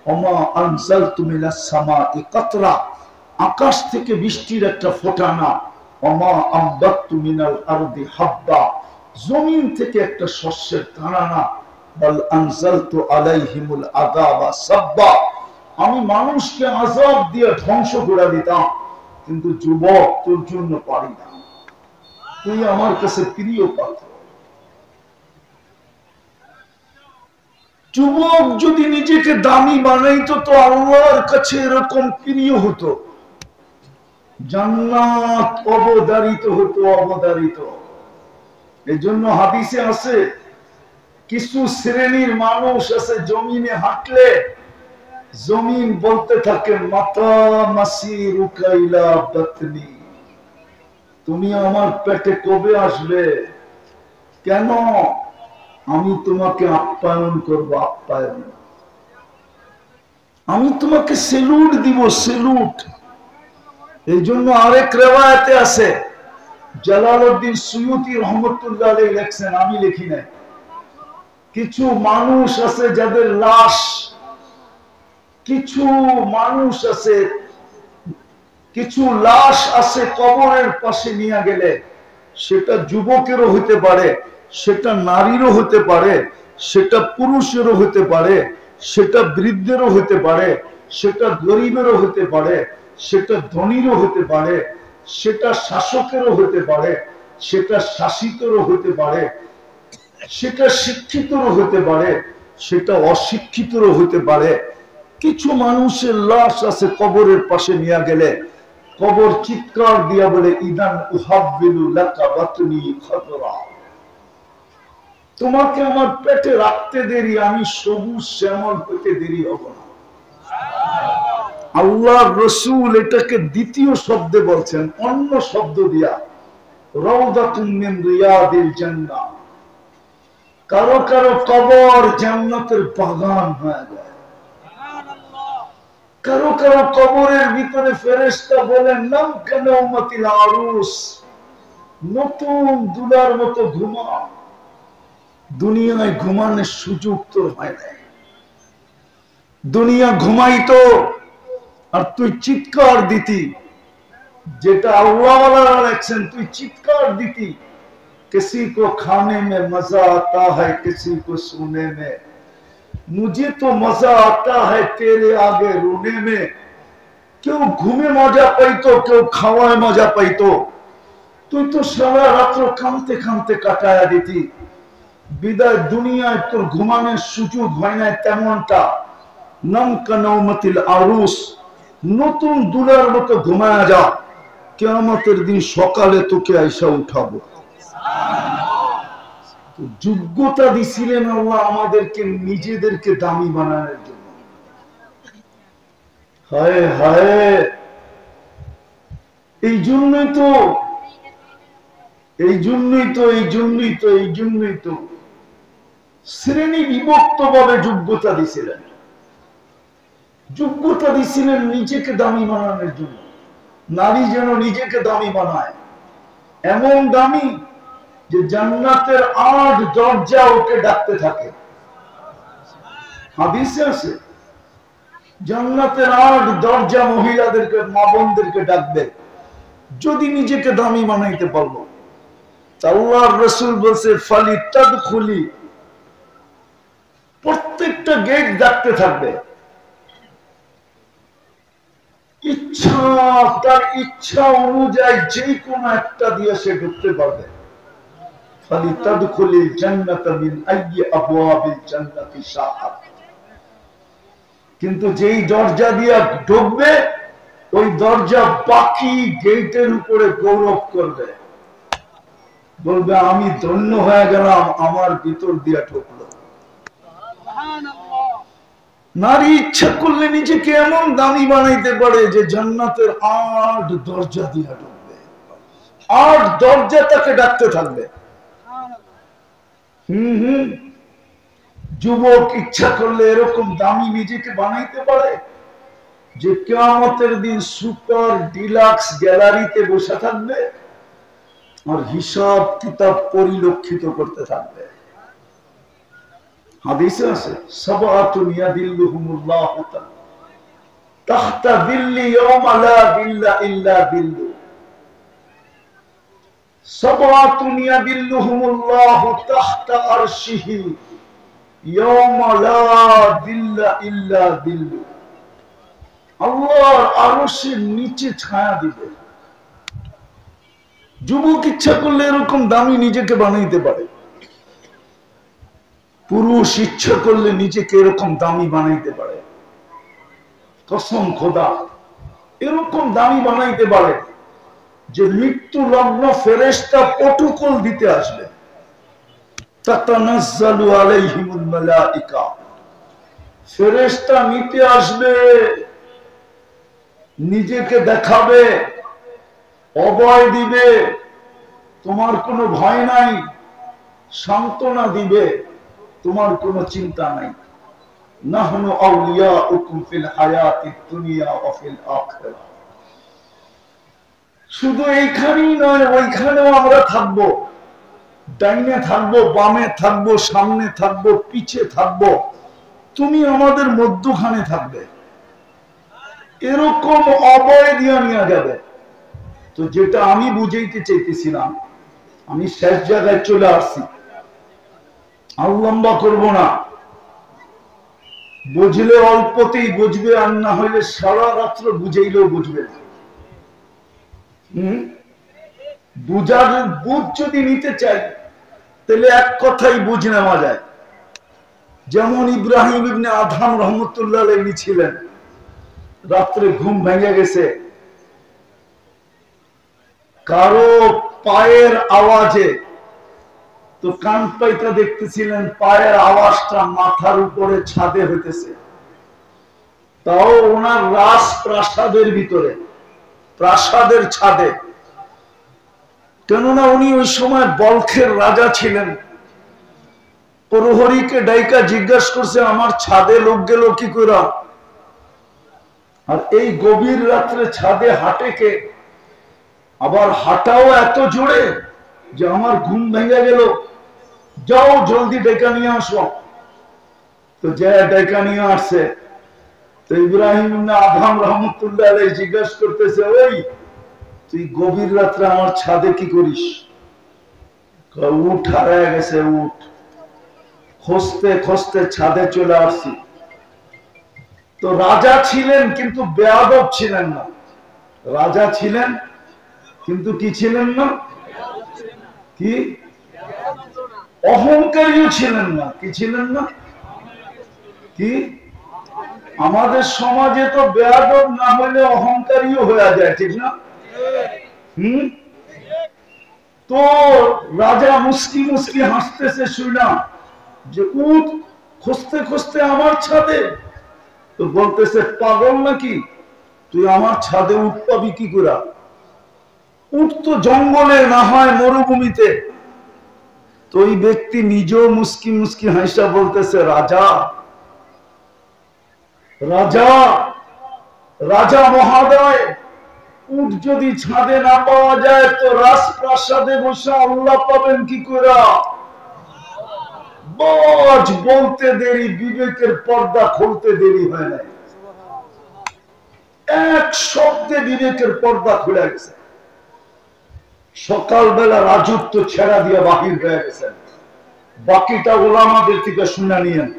ওমা আনজালতু মিনাস সামাই কাতরা, আকাশ থেকে বৃষ্টির একটা ফোঁটা না, ওমা আমবাততু মিনাল আরদি হাব্বা, জমিন থেকে একটা শস্যের দানা না, বাল আনজালতু আলাইহিমুল আযাবা সাব্বা, আমি মানুষকে আযাব দিয়ে ধ্বংস করে দিতাম। কিন্তু যুবক তোর জন্য পারি না, তুই আমার কাছে প্রিয় পাত্র। যুবক যদি নিজেকে দামি বানাইতো তো আল্লাহর কাছে এরকম প্রিয় হতো, জান্নাত অবধারিত হতো, অবধারিত। এই জন্য হাদিসে আছে কিছু শ্রেণীর মানুষ আছে জমিনে হাঁটলে জমিন বলতে থাকে মাতা মাসিরুকা ইলা বাতনি, তুমি আমার পেটে কবে আসবে? কেন? আমি তোমাকে আপ্যায়ন করব, আপ্যায়ন, আমি তোমাকে সেলুট দিব, সেলুট। এই জন্য আরেক রিওয়ায়াতে আছে, জালালউদ্দিন সুয়ুতি রহমতুল্লাহ আলাইহি লেখছেন, আমি লিখি নাই, কিছু মানুষ আছে যাদের লাশ, কিছু মানুষ আছে, কিছু লাশ আছে কবরের পাশে নিয়ে গেলে, সেটা যুবকেরও হতে পারে, সেটা নারীরও হতে পারে, সেটা পুরুষেরও হতে পারে, সেটা বৃদ্ধেরও হতে পারে, সেটা গরিবেরও হতে পারে, সেটা ধনীরও হতে পারে, সেটা শাসকেরও হতে পারে, সেটা শাসিতেরও হতে পারে, সেটা শিক্ষিতরও হতে পারে, সেটা অশিক্ষিতরও হতে পারে। কিছু মানুষের লাশ আছে কবরের পাশে নিয়ে গেলে কবর চিৎকার দিয়া বলে ইদান উহাব্বিলু লাকা বাতনি খাতরা, তোমাকে আমার পেটে রাখতে দেরি, আমি সবুজ শ্যামল হতে দেরি হব না। আল্লাহর রাসূল এটাকে দ্বিতীয় শব্দে বলছেন, অন্য শব্দ দিয়া, রাউদাতুন মিন রিয়াদিল জান্নাহ, কারো কারো কবর জান্নাতের বাগান হয়ে যায়। কারো কারো কবরের ভিতরে ফেরেশতা বলেন নাম কানাউমাতিল আরুস, নতুন দুলার মতো ঘুমা। দুনিয়ায় ঘুমানোর সুযোগ তো হয় না, দুনিয়া ঘুমাইতো আর তুই চিৎকার দিতি, যেটা আল্লাহ ওয়ালা রাখছেন তুই চিৎকার দিতি। किसी को खाने में मजा आता है, किसी को सोने में, मुझे तो मजा आता है तेरे आगे रोने में। কেউ ঘুমে মজা পাইতো, কেউ খাওয়ায় মজা পাইতো, তুই তো সারা রাত্র কাঁদতে কাঁদতে কাটায়া দিতি। বিদায় দুনিয়ায় তোর ঘুমানোর সুযোগ হয় না তেমনটা। নাম কানাউমাতিল আরুস, নতুন দুলার মতো ঘুমায়া যা। কিয়ামতের দিন সকালে তোকে আইসা উঠাবো। যোগ্যতা দিছিলেন আল্লাহ আমাদেরকে নিজেদেরকে দামি বানানোর জন্য। হায় হায়, এই জন্যই তো শ্রেণী বিভক্ত ভাবে যোগ্যতা দিছিলেন। যোগ্যতা দিছিলেন নিজেকে দামি বানানোর জন্য। নারী যেন নিজেকে দামি বানায়, এমন দামি যে জান্নাতের ৮ দরজা ওকে ডাকতে থাকে। হাদিসে আছে জান্নাতের ৮ দরজা মহিলাদেরকে, মা বোনদেরকে ডাকবে যদি নিজেকে দামি বানাইতে পারলো। আল্লাহর রাসূল বলছে ফালিতাদখুলি, প্রত্যেকটা গেট ডাকতে থাকবে। তার ইচ্ছা অনুযায়ী যে কোনো একটা দিয়ে সে ঢুকতে পারবে। ফালিতাদখুলিল জান্নাতা মিন আইয়ি আবওয়াবিল জান্নাতি শাআত, কিন্তু যেই দরজা দিয়ে ঢুকবে ওই দরজা বাকি গেটের উপরে গৌরব করবে, বলবে আমি ধন্য হয়ে গেলাম, আমার ভিতর দিয়া ঢুকলো। নারী ইচ্ছা করলে নিজেকে এমন দামি বানাইতে পারে যে জান্নাতের ৮ দরজা দিয়া ঢুকবে, ৮ দরজা তাকে ডাকতে থাকবে। যুবক ইচ্ছা করলে এরকম দামি নিজেকে বানাইতে পারে যে কিয়ামতের দিন সুপার ডিলাক্স গ্যালারিতে বসে থাকবে আর হিসাব কিতাব পরিলক্ষিত করতে থাকবে। হাদিসে আছে সাবআতুন ইয়াদিল্লুহুমুল্লাহু তাহতা দিল্লি ইয়াওমা লা দিল্লা ইল্লা দিল্লু। সাবআতুন ইয়াদিল্লুহুমুল্লাহু তাহতা আরশিহি ইয়াওমা লা দিল্লা ইল্লা দিল্লু। আল্লাহর আরশের নিচে ছায়া দিবে। যুবক ইচ্ছা করলে এরকম দামি নিজেকে বানাইতে পারে, পুরুষ ইচ্ছা করলে নিজেকে এরকম দামি বানাইতে পারে। কসম খোদা, এরকম দামি বানাইতে পারে যে মৃত্যু লগ্ন ফেরেশতা প্রটোকল দিতে আসবে। তাতানাজ্জালু আলাইহিমুল মালাইকা, ফেরেশতা নিতে আসবে, নিজেকে দেখাবে, অভয় দিবে, তোমার কোনো ভয় নাই, সান্ত্বনা দিবে, তোমার কোনো চিন্তা নাই। নাহনু আউলিয়াউকুম ফিল হায়াতিদ দুনিয়া ওয়া ফিল আখিরাহ। শুধু এইখানেই নয়, ওইখানেও আমরা থাকবো। ডাইনে থাকবো, বামে থাকবো, সামনে থাকবো, পিছে থাকবো, তুমি আমাদের মধ্যখানে থাকবে। এরকম অভয় দিয়ে নিয়ে যাবে। তো যেটা আমি বুঝাইতে চাইতেছিলাম, আমি শেষ জায়গায় চলে আসছি, আর লম্বা করবো না। বুঝলে অল্পতেই বুঝবে, আর না হইলে সারা রাত্র বুঝাইলেও বুঝবে না। বুঝ যদি নিতে চাই তাহলে এক কথাই বুঝ নেওয়া যায়। যেমন ইব্রাহিম ইবনে আদহাম রহমতুল্লাহ আলাইহি ছিলেন, রাত্রে ঘুম ভেঙে গেছে, কারো পায়ের আওয়াজে, তো কান পাইতা দেখতেছিলেন পায়ের আওয়াজটা মাথার উপরে ছাদে হইতেছে, তাও ওনার রাজ প্রাসাদের ভিতরে, প্রাসাদের ছাদে। কেননা উনি ওই সময় বলখের রাজা ছিলেন। প্রহরীকে ডাইকা জিজ্ঞাসা করছে আমার ছাদে লোক গেল কি করে, আর এই গভীর রাত্রে ছাদে হাঁটে কে, আবার হাঁটাও এত জোরে যে আমার ঘুম ভেঙে গেল, যাও জলদি ডেকা নিয়ে আসো। তো যে ডেকা নিয়ে আসছে, তো ইব্রাহিম আদহাম রহমতুল্লাহ আলাইহি জিজ্ঞাসা করতেছে, ওই তুই গভীর রাত্রে আমার ছাদে কি করিস? উঠ হারায় গেছে, উঠ। খুঁজতে খুঁজতে ছাদে চলে আসছি। তো রাজা ছিলেন কিন্তু বেয়াদব ছিলেন না। রাজা ছিলেন কিন্তু কি ছিলেন না, কি অহংকারীও ছিলেন না। কি ছিলেন না, কি? আমাদের সমাজে তো বেয়াদব না হলে অহংকারীও হয়ে যায়, ঠিক না? তো রাজা মুস্কি মুস্কি হাসতেছে শুনা যে উট খুঁজতে খুঁজতে আমার ছাদে। তো বলতেছে পাগল নাকি, তুই আমার ছাদে উট পাবি কি করে? উট তো জঙ্গলে, না হয় মরুভূমিতে। তো ওই ব্যক্তি নিজেও মুস্কি মুস্কি হাসা বলতেছে রাজা রাজা রাজা মহাদয়, উট যদি ছাদে না পাওয়া যায় তো রাজপ্রাসাদে বসে আল্লাহ পাবেন কি করে? বজ বলতে দেরি, বিবেকের পর্দা খুলতে দেরি হয় নাই। এক শব্দে বিবেকের পর্দা খুলে গেছে। সকালবেলা রাজত্ব ছেড়া দিয়ে বাহির হয়ে গেছেন। বাকিটা ওলামাদের থেকে শুনে নিয়েন।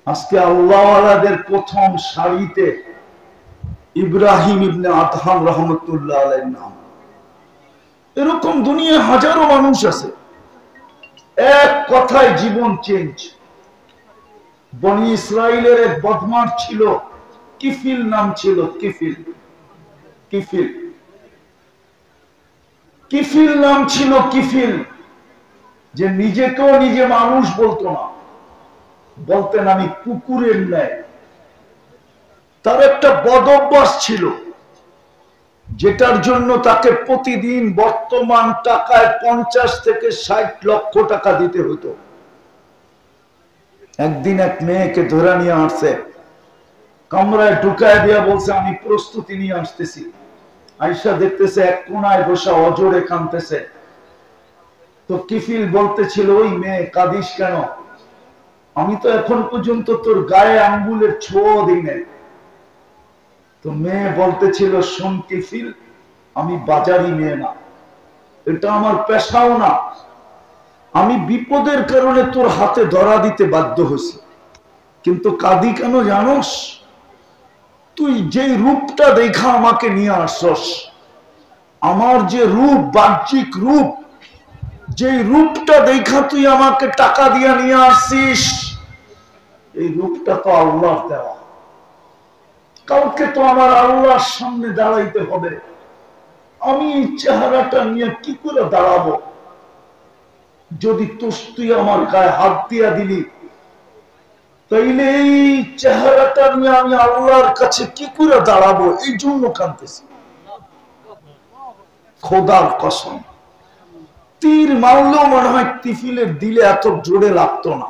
আজকে আল্লাহওয়ালাদের প্রথম সারিতে ইব্রাহিম ইবনে আদহাম রহমতুল্লাহ আলাইহির নাম। এরকম দুনিয়ায় হাজারো মানুষ আছে, এক কথায় জীবন চেঞ্জ। বনি ইসরাইলের এক বদমাশ ছিল, কিফিল নাম ছিল। কিফিল কিফিল কিফিল নাম ছিল। কিফিল যে নিজেকেও নিজে মানুষ বলতো না, বলতেন আমি কুকুরের ন্যায়। তার একটা বদ অভ্যাস ছিল, যেটার জন্য তাকে প্রতিদিন বর্তমান টাকায় 50 থেকে 60 লক্ষ টাকা দিতে হতো। একদিন এক মেয়েকে ধরে নিয়ে আসছে, কামরায় ঢুকায় দিয়া বলছে আমি প্রস্তুতি নিয়ে আসতেছি। আয়সা দেখতেছে এক কোনায় বসা অজরে কাঁদতেছে। তো কিফিল বলতেছিল ওই মেয়ে কাঁদিস কেন? আমি তো এখন পর্যন্ত তোর গায়ে আঙ্গুলের ছোঁয়া দিই নাই। তো মেয়ে বলতেছিল শোন কিফিল, আমি বাজারি মেয়ে না, এটা আমার পেশাও না। আমি বিপদের কারণে তোর হাতে ধরা দিতে বাধ্য হয়েছি, কিন্তু কাঁদি কেন জানোস? তুই যে রূপটা দেখা আমাকে নিয়ে আসছস, আমার যে রূপ, বাহ্যিক রূপ, যে রূপটা দেখা তুই আমাকে টাকা দিয়ে নিয়ে আসছিস, এই রূপটা তো আল্লাহর দেওয়া। কাউকে তো আমার আল্লাহর সামনে দাঁড়াইতে হবে। আমি এই চেহারাটা নিয়ে কি করে দাঁড়াবো? যদি তুই আমার গায়ে হাত দিয়া দিলি, তাইলে এই চেহারাটা নিয়ে আমি আল্লাহর কাছে কি করে দাঁড়াবো? এই জন্য কাঁদতেছি। খোদার কসম, তীর মারলেও মনে হয় তিফিলের দিলে এত জোরে লাগতো না।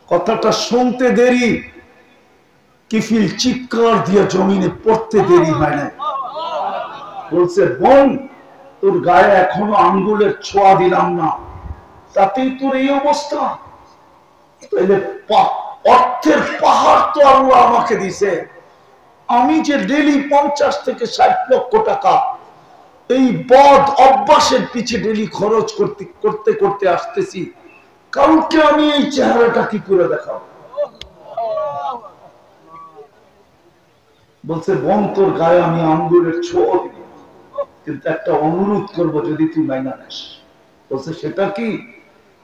কথাটা শুনতে দেরি, কিফিল চিৎকার দিয়ে জমিনে পড়তে দেরি হয় না। বলছে বোন, তোর গায়ে এখনো আঙ্গুলের ছোঁয়া দিলাম না, তাতেই তোর এই অবস্থা? তাইলে অর্থের পাহাড় তো আল্লাহ আমাকে দিছে। আমি যে ডেলি 50 থেকে 60 লক্ষ টাকা এই বদ অভ্যাসের পিছে ডেলি খরচ করতে করতে করতে আসতেছি, কাউকে আমি এই চেহারাটা কি করে দেখাবো? বলছে বোন, তোর গায়ে আমি আঙ্গুলের ছোঁয়া দিব, কিন্তু একটা অনুরোধ করব, যদি তুই মাইনা নিস। বলছে সেটা কি?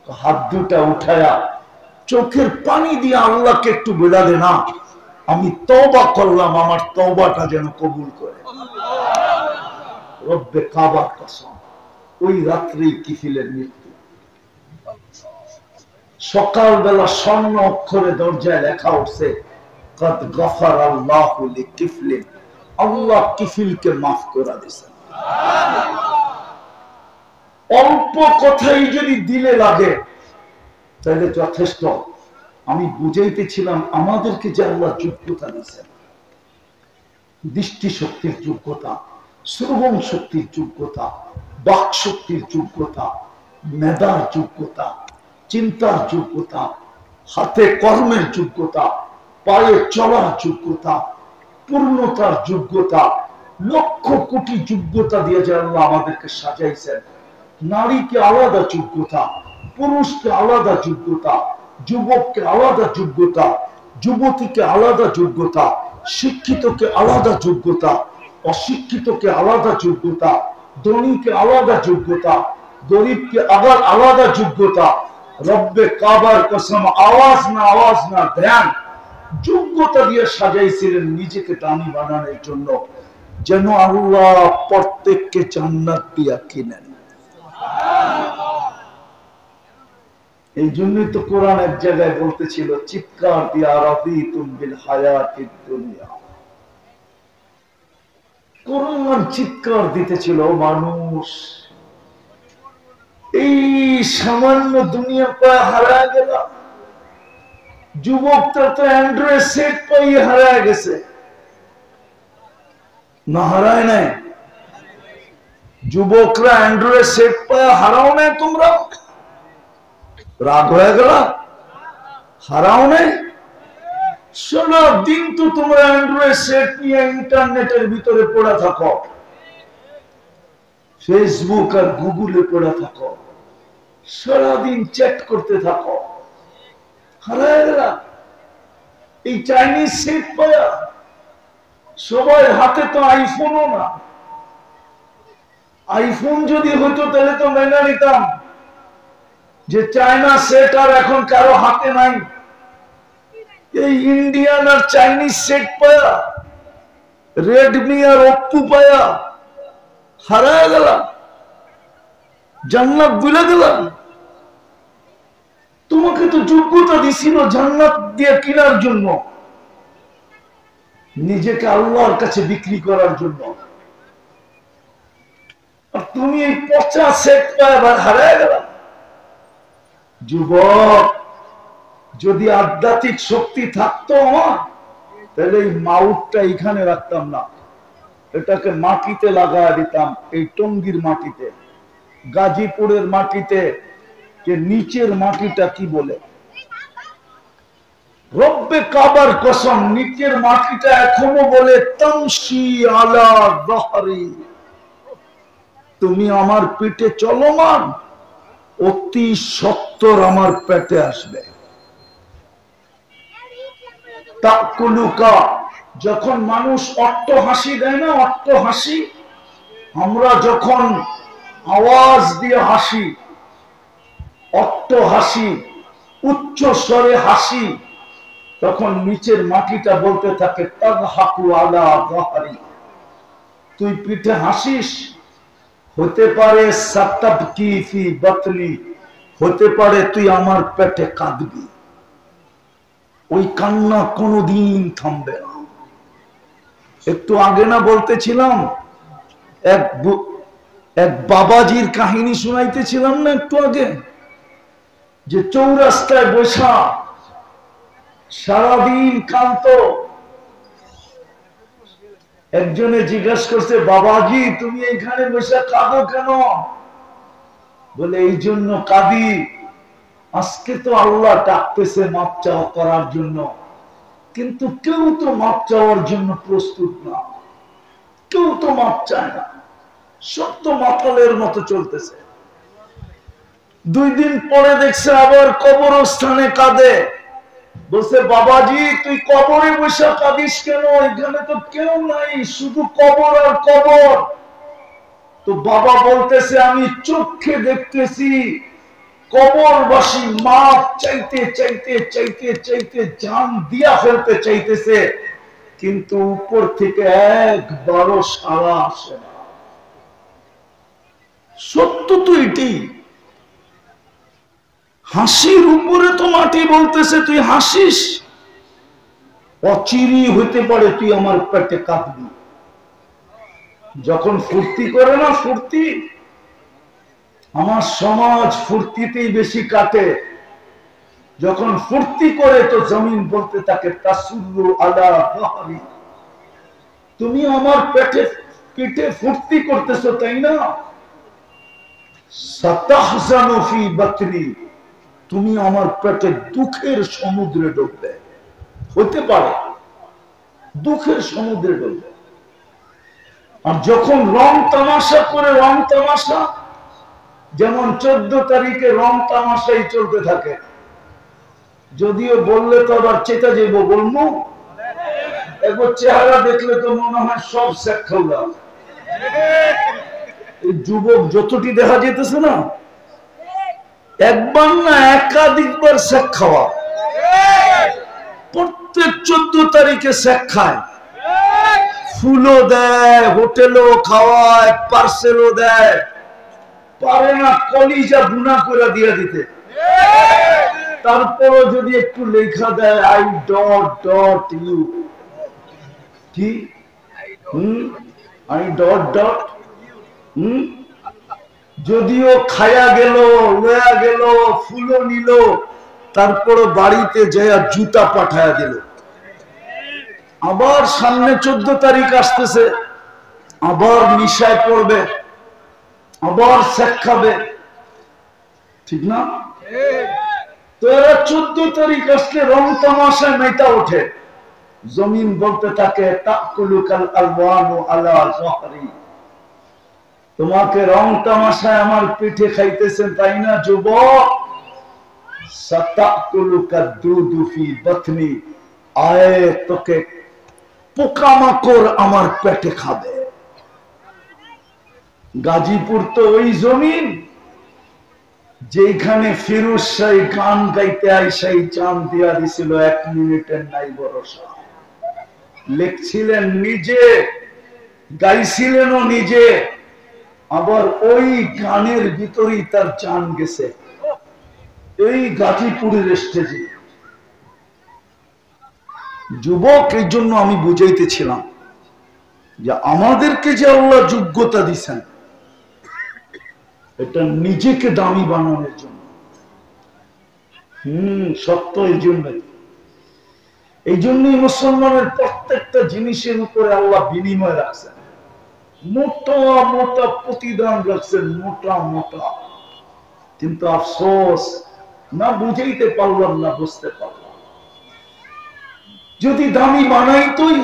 হাত দুটা উঠায়া চোখের পানি দিয়ে আল্লাহকে একটু বেড়া দে না, আমি তওবা করলাম, আমার তওবাটা যেন কবুল করে। রব্বে কাবার কসম, ওই রাত্রেই কিফিলের মৃত্যু। সকালবেলা স্বর্ণ অক্ষরে দরজায় লেখা উঠছে কদ গফার আল্লাহু লিকিফলিন, আল্লাহ কিফিলকে মাফ করে দিয়েছেন। অল্প কথাই যদি দিলে লাগে তাহলে যথেষ্ট। আমি বুঝাইতেছিলাম আমাদেরকে যে আল্লাহ যোগ্যতা দিয়েছেন, দৃষ্টি শক্তির যোগ্যতা, শ্রবণ শক্তির যোগ্যতা, বাক শক্তির যোগ্যতা, মেধার যোগ্যতা, চিন্তার যোগ্যতা, হাতে কর্মের যোগ্যতা, পায়ে চলার যোগ্যতা, পূর্ণতার যোগ্যতা, লক্ষ কোটি যোগ্যতা দিয়ে যে আল্লাহ আমাদেরকে সাজাইছেন। নারীকে আলাদা যোগ্যতা, পুরুষকে আলাদা যোগ্যতা, যুবককে আলাদা যোগ্যতা, যুবতীকে আলাদা যোগ্যতা, শিক্ষিতকে আলাদা যোগ্যতা, অশিক্ষিতকে আলাদা যোগ্যতা, ধনীকে আলাদা যোগ্যতা, গরিবকে আবার আলাদা যোগ্যতা। রব্বে কাবার কসম, আওয়াজ না ধ্যান, যোগ্যতা দিয়ে সাজাইছিলেন নিজেকে দামি বানানোর জন্য। যেন আল্লাহ প্রত্যেককে জান্নাত দিয়া কিনেন। এই জন্যই তো কোরআন এক জায়গায় বলতেছিল চিৎকার দিয়া রাদিতুম বিল হায়াতিদ দুনিয়া। কোরআন চিৎকার দিতেছিল মানুষ এই সামান্য দুনিয়া পায় হারায় গেল। যুবকটা তো অ্যান্ড্রয়েড সেট পাই হারায় গেছে না? হারায় নাই? যুবকরা অ্যান্ড্রয়েড সেট পায় হারাও নাই? তোমরা রাগ হয়ে গেল? হারাও নাই? সারা দিন তো তোমরা অ্যান্ড্রয়েড সেট নিয়ে ইন্টারনেটের ভিতরে পড়ে থাকো, ফেসবুক আর গুগলে পড়ে থাকো, সারাদিন চ্যাট করতে থাকো, হারায় গেল। এই চাইনিজ সেট পায়া সবাই হাতে তো আইফোনও না। আইফোন যদি হতো তাহলে তো মেনে নিতাম যে চায়না সেট আর এখন কারো হাতে নাই। এই ইন্ডিয়ান আর চাইনিজ সেট পায়া, রেডমি আর ওপ্পো পায়া হারায় গেল, জান্নাত ভুলে গেল। তোমাকে তো যোগ্যতা দিছিল জান্নাত দিয়ে কেনার জন্য, নিজেকে আল্লাহর কাছে বিক্রি করার জন্য। আর তুমি এই পচা সেট পায় হারায় গেল। যুবক, যদি আধ্যাত্মিক শক্তি থাকতো আমার, তাহলে এই মাউথটা এখানে রাখতাম না, এটাকে মাটিতে লাগায় দিতাম। এই টঙ্গীর মাটিতে, গাজীপুরের মাটিতে, যে নিচের মাটিটা কি বলে, রব্বে কাবার কসম, নিচের মাটিটা এখনো বলে তামশি আলা যাহরি, তুমি আমার পিঠে চলমান, অতি সত্তর আমার পেটে আসবে। তাকুলুকা, যখন মানুষ অট্ট হাসি দেয় না, অট্ট হাসি, আমরা যখন আওয়াজ দিয়ে হাসি, অট্ট হাসি, উচ্চ স্বরে হাসি, তখন নিচের মাটিটা বলতে থাকে তাযহাকু আলা যাহরি, তুই পিঠে হাসিস, হতে পারে সাতাবকি ফি বাতনি, হতে পারে তুই আমার পেটে কাঁদবি। ওই কান্না কোনোদিন থামবে না। একটু আগে না বলতেছিলাম, এক বাবাজির কাহিনী শুনাইতেছিলাম না একটু আগে, যে চৌরাস্তায় বসা সারাদিন কান্ত। একজনে জিজ্ঞাসা করছে, বাবাজি তুমি এখানে বসে কাঁদো কেন? বলে এই জন্য কাঁদি, আজকে তো আল্লাহ ডাকতেছে মাপ চাওয়া করার জন্য, কিন্তু কেউ তো মাপ চাওয়ার জন্য প্রস্তুত না, কেউ তো মাপ চায় না, সব তো মাতালের মতো চলতেছে। 2 দিন পরে দেখছে আবার কবরস্থানে কাঁদে। বলছে, বাবাজি তুই কবরে বসে কাঁদিস কেন? এখানে তো কেউ নাই, শুধু কবর আর কবর। তো বাবা বলতেছে, আমি চোখে দেখতেছি কবরবাসী মাপ চাইতে চাইতে চাইতে চাইতে জান দিয়া ফেলতে চাইতেছে, কিন্তু উপর থেকে একবারও সাড়া আসে না। সত্য তো এটি। হাসির উপরে তো মাটি বলতেছে তুই হাসিস, অচিরি হইতে পারে তুই আমার পেটে কাঁদবি। যখন ফুর্তি করে না, ফুর্তি, আমার সমাজ ফুর্তিতেই বেশি কাটে। যখন ফুর্তি করে তো জমিন বলতে থাকে তাসুল্লু আলা যাহরি, তুমি আমার পেটে ফুর্তি করতেছো তাই না? সাতাহজানু ফি বাতনি, তুমি আমার পেটে দুঃখের সমুদ্রে ডুববে। হতে পারে দুঃখের সমুদ্রে ডুববে। আর যখন রং তামাশা করে, রং তামাশা, যেমন 14 তারিখে রং তামাশাই চলতে থাকে, যদিও বললে তো আবার চেতা যাইব, বলবো একবার চেহারা দেখলে তো মনে হয় সব শেখ খাওয়া। এই যুবক যতটি দেখা যেতেছে না, একবার না একাধিকবার শেখ খাওয়া। প্রত্যেক 14 তারিখে শেখ খায়, ফুলও দেয়, হোটেলও খাওয়ায়, পার্সেলও দেয়, পারে না কলিজা গুনা করে দিয়ে দিতে। তারপরও যদি একটু লেখা দেয় আই ডট ডট ইউ, কি আই ডট ডট যদিও খায়া গেল, লয়া গেল, ফুলও নিল, তারপরও বাড়িতে যায় জুতা পাঠায়া দিল। আবার সামনে 14 তারিখ আসতেছে, আবার নিশায় পড়বে, আবার শেখ খাবে, ঠিক না? তো এরা 14 তারিখ আসলে রং তামাশায় মেটা ওঠে। জমিন বলতে থাকে তাকুলুকাল আলওয়ানু আলা যহরি, তোমাকে রং তামাশায় আমার পিঠে খাইতেছেন তাই না যুবক? সাতাকুলুকা দুদু ফি বাতনি, আয়ে তোকে পোকামাকড় আমার পেটে খাবে। গাজীপুর তো ওই জমিন যেখানে ফিরোজ শাহ গান গাইতে আইসাই চাঁদ দিয়া দিছিল 1 মিনিটের নাই ভরসা। লিখছিলেন নিজে, গাইছিলেনও নিজে, আবার ওই গানের ভিতরেই তার জান গেছে এই গাজীপুরের স্টেজে। যুবক, এই জন্য আমি বুঝাইতেছিলাম যে আমাদেরকে যে আল্লাহ যোগ্যতা দিছেন এটা নিজেকে দামি বানানোর জন্য। সত্য। এই জন্যই মুসলমানের প্রত্যেকটা জিনিসের উপরে আল্লাহ বিনিময় রাখছেন, মোটা মোটা প্রতিদান রাখছেন, মোটা মোটা। কিন্তু আফসোস, না বুঝাইতে পারলাম না, বুঝতে পারলাম। যদি দামি বানাইতই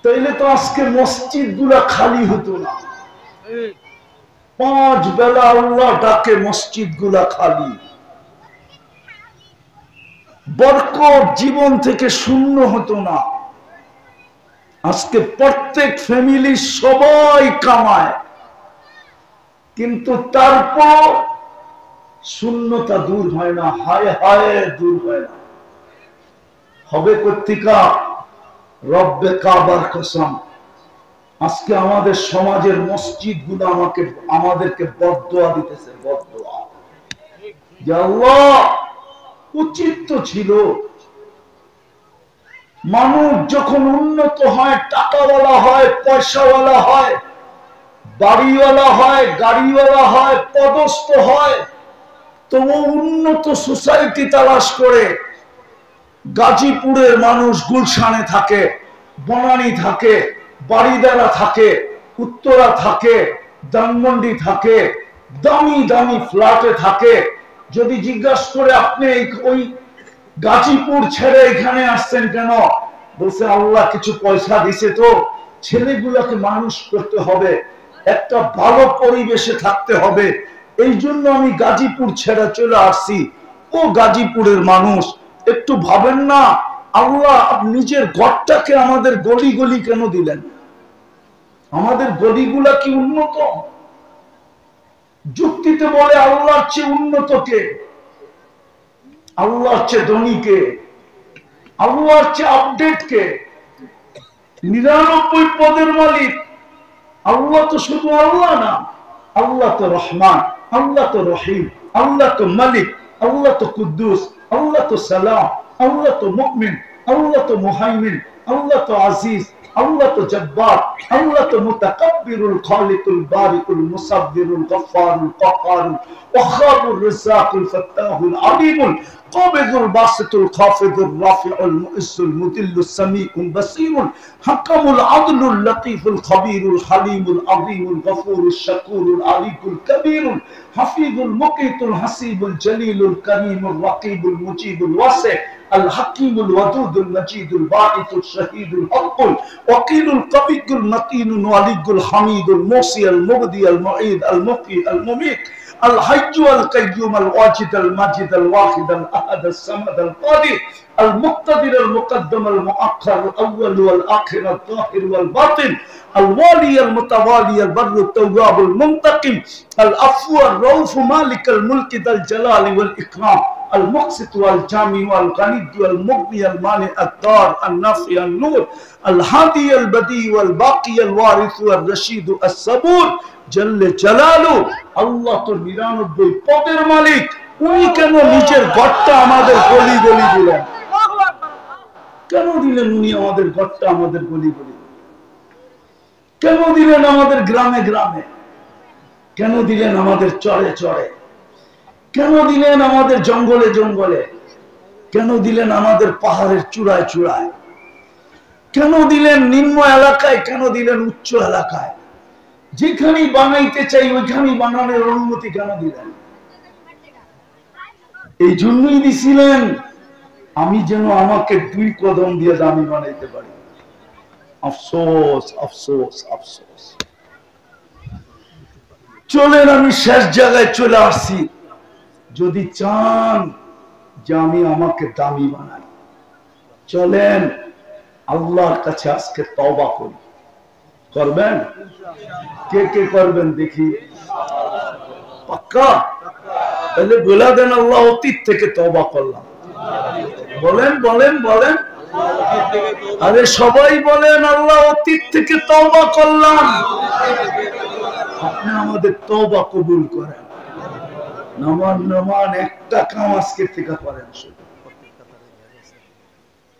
তাইলে তো আজকে মসজিদ গুলা খালি হতো না। 5 বেলা আল্লাহ ডাকে, মসজিদ গুলা খালি। বরকত জীবন থেকে শূন্য হতো না। আজকে প্রত্যেক ফ্যামিলি সবাই কামায়, কিন্তু তারপর শূন্যতা দূর হয় না, হায় হায় দূর হয় না। হবে কর্তিকা রব্বে কাবার কসম, আজকে আমাদের সমাজের মসজিদ গুলো আমাদেরকে বদদোয়া দিতেছে, বদদোয়া। যে আল্লাহ, উচিত তো ছিল মানুষ যখন উন্নত হয়, টাকাওয়ালা হয়, পয়সাওয়ালা হয়, বাড়িওয়ালা হয়, গাড়িওয়ালা হয়, পদস্থ হয়, তো উন্নত সোসাইটি তালাশ করে। গাজীপুরের মানুষ গুলশানে থাকে, বনানী থাকে, বাড়িদারা থাকে, উত্তরা থাকে, ধানমন্ডি থাকে, দামি দামি ফ্ল্যাটে থাকে। যদি জিজ্ঞাসা করে আপনি ওই গাজীপুর ছেড়ে এখানে আসছেন কেন, বলছে আল্লাহ কিছু পয়সা দিছে তো ছেলেগুলাকে মানুষ করতে হবে, একটা ভালো পরিবেশে থাকতে হবে, এই জন্য আমি গাজীপুর ছেড়ে চলে আসছি। ও গাজীপুরের মানুষ, একটু ভাবেন না, আল্লাহ নিজের ঘরটাকে আমাদের গলি গলি কেন দিলেন? আমাদের গলিগুলা কি উন্নত? যুক্তিতে বলে আল্লাহর চেয়ে উন্নত কে? আল্লাহর চেয়ে ধনী কে? আল্লাহর চেয়ে আপডেট কে? 99 পদের মালিক আল্লাহ তো শুধু আল্লাহ না, আল্লাহ তো রহমান, আল্লাহ তো রহিম, আল্লাহ তো মালিক, আল্লাহ তো কুদ্দুস, আল্লাহ তো সালাম, আল্লাহ তো মুমিন, আল্লাহ তো মুহাইমিন, আল্লাহ তো আজিজ, আল্লাহ তো জব্বার, আল্লাহ তো মুতাকাব্বিরুল খালিকুল বারিকুল মুসাব্বিরুল গফফারুল কাহ্হারুল ওয়াহ্হাবুর রাজ্জাকুল ফাত্তাহুল আলিমুল কাবিদুল বাসিতুল খাফিদুর রাফিউল মুইসুল মুদিল্লুস সামিউল বাসীরুল হাকামুল আদলুল লতীফুল খবীরুল হালিমুল আযীমুল গফুরুশ শাকুরুল আলিকুল কবীরুল হাফিজুল মুকিতুল হাসিবুল জলিলুল করিমুল রাকিবুল মুজিবুল ওয়াসি الحكيم الودود المجيد الباعث الشهيد الحق الوكيل القوي المتين الولي الحميد الموصي المبدي المعيد المحيي المميت الحي القيوم الواجد الماجد الواحد الاحد الصمد القادر المقتدر المقدم المؤخر الاول والاخر الظاهر والباطن الوالي المتوالي البر التواب المنتقم العفو الرؤوف مالك الملك ذا الجلال والاكرام المقسط والجامع والغني والمغني المانع الضار النافع النور الهادي البديع والباقي الوارث الرشيد الصبور جل جلاله আল্লাহ তো 99 পদের মালিক উনি কেন নিজের ঘরটা আমাদের গলি গলি দিলেন কেন দিলেন উনি আমাদের ঘরটা আমাদের গলি গলি কেন দিলেন আমাদের গ্রামে গ্রামে কেন দিলেন আমাদের চরে চরে কেন দিলেন আমাদের জঙ্গলে জঙ্গলে কেন দিলেন আমাদের পাহাড়ের চূড়ায় চূড়ায় কেন দিলেন নিম্ন এলাকায় কেন দিলেন উচ্চ এলাকায় যেখানেই বানাইতে চাই ওইখানেই বানানোর অনুমতি কেন দিলেন এই জন্যই দিছিলেন আমি যেন আমাকে 2 কদম দিয়ে দামি বানাইতে পারি আফসোস আফসোস আফসোস চলেন আমি শেষ জায়গায় চলে আসছি যদি চান যে আমি আমাকে দামি বানাই চলেন আল্লাহর কাছে আজকে তওবা করি করবেন কে কে করবেন দেখি পাক্কা তাহলে বলে দেন আল্লাহ অতীত থেকে তওবা করলাম বলেন বলেন বলেন আরে সবাই বলেন আল্লাহ অতীত থেকে তওবা করলাম আপনি আমাদের তওবা কবুল করেন নামান নামান একটা কাম আজকে থেকে করেন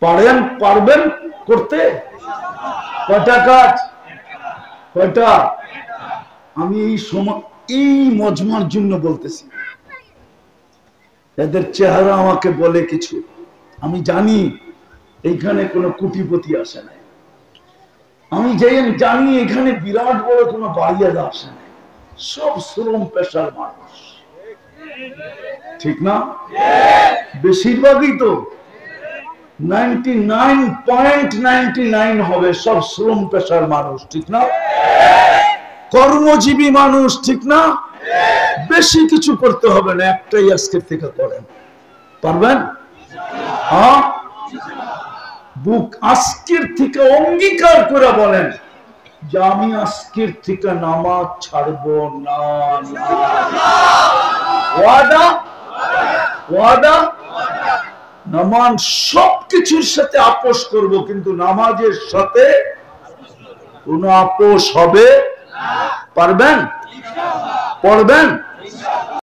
পারেন পারবেন করতে কয়টা কাজ কয়টা আমি এই সময় এই মজমার জন্য বলতেছি এদের চেহারা আমাকে বলে কিছু আমি জানি এইখানে কোনো কোটিপতি আসে না আমি জানি এখানে বিরাট বড় কোনো বাড়িয়াদা আসে না সব শ্রম পেশার মানুষ ঠিক না বেশিরভাগই তো 99.99 হবে সব শ্রম পেশার মানুষ ঠিক না কর্মজীবী মানুষ ঠিক না বেশি কিছু করতে হবে না একটাই আজকের থেকে করেন পারবেন হ্যাঁ বুক আজকের থেকে অঙ্গীকার করে বলেন যে আমি আজকের থেকে নামাজ ছাড়বো না ওয়াদা ওয়াদা নামাজ সবকিছুর সাথে আপোষ করব কিন্তু নামাজের সাথে কোনো আপোষ হবে পারবেন পড়বেন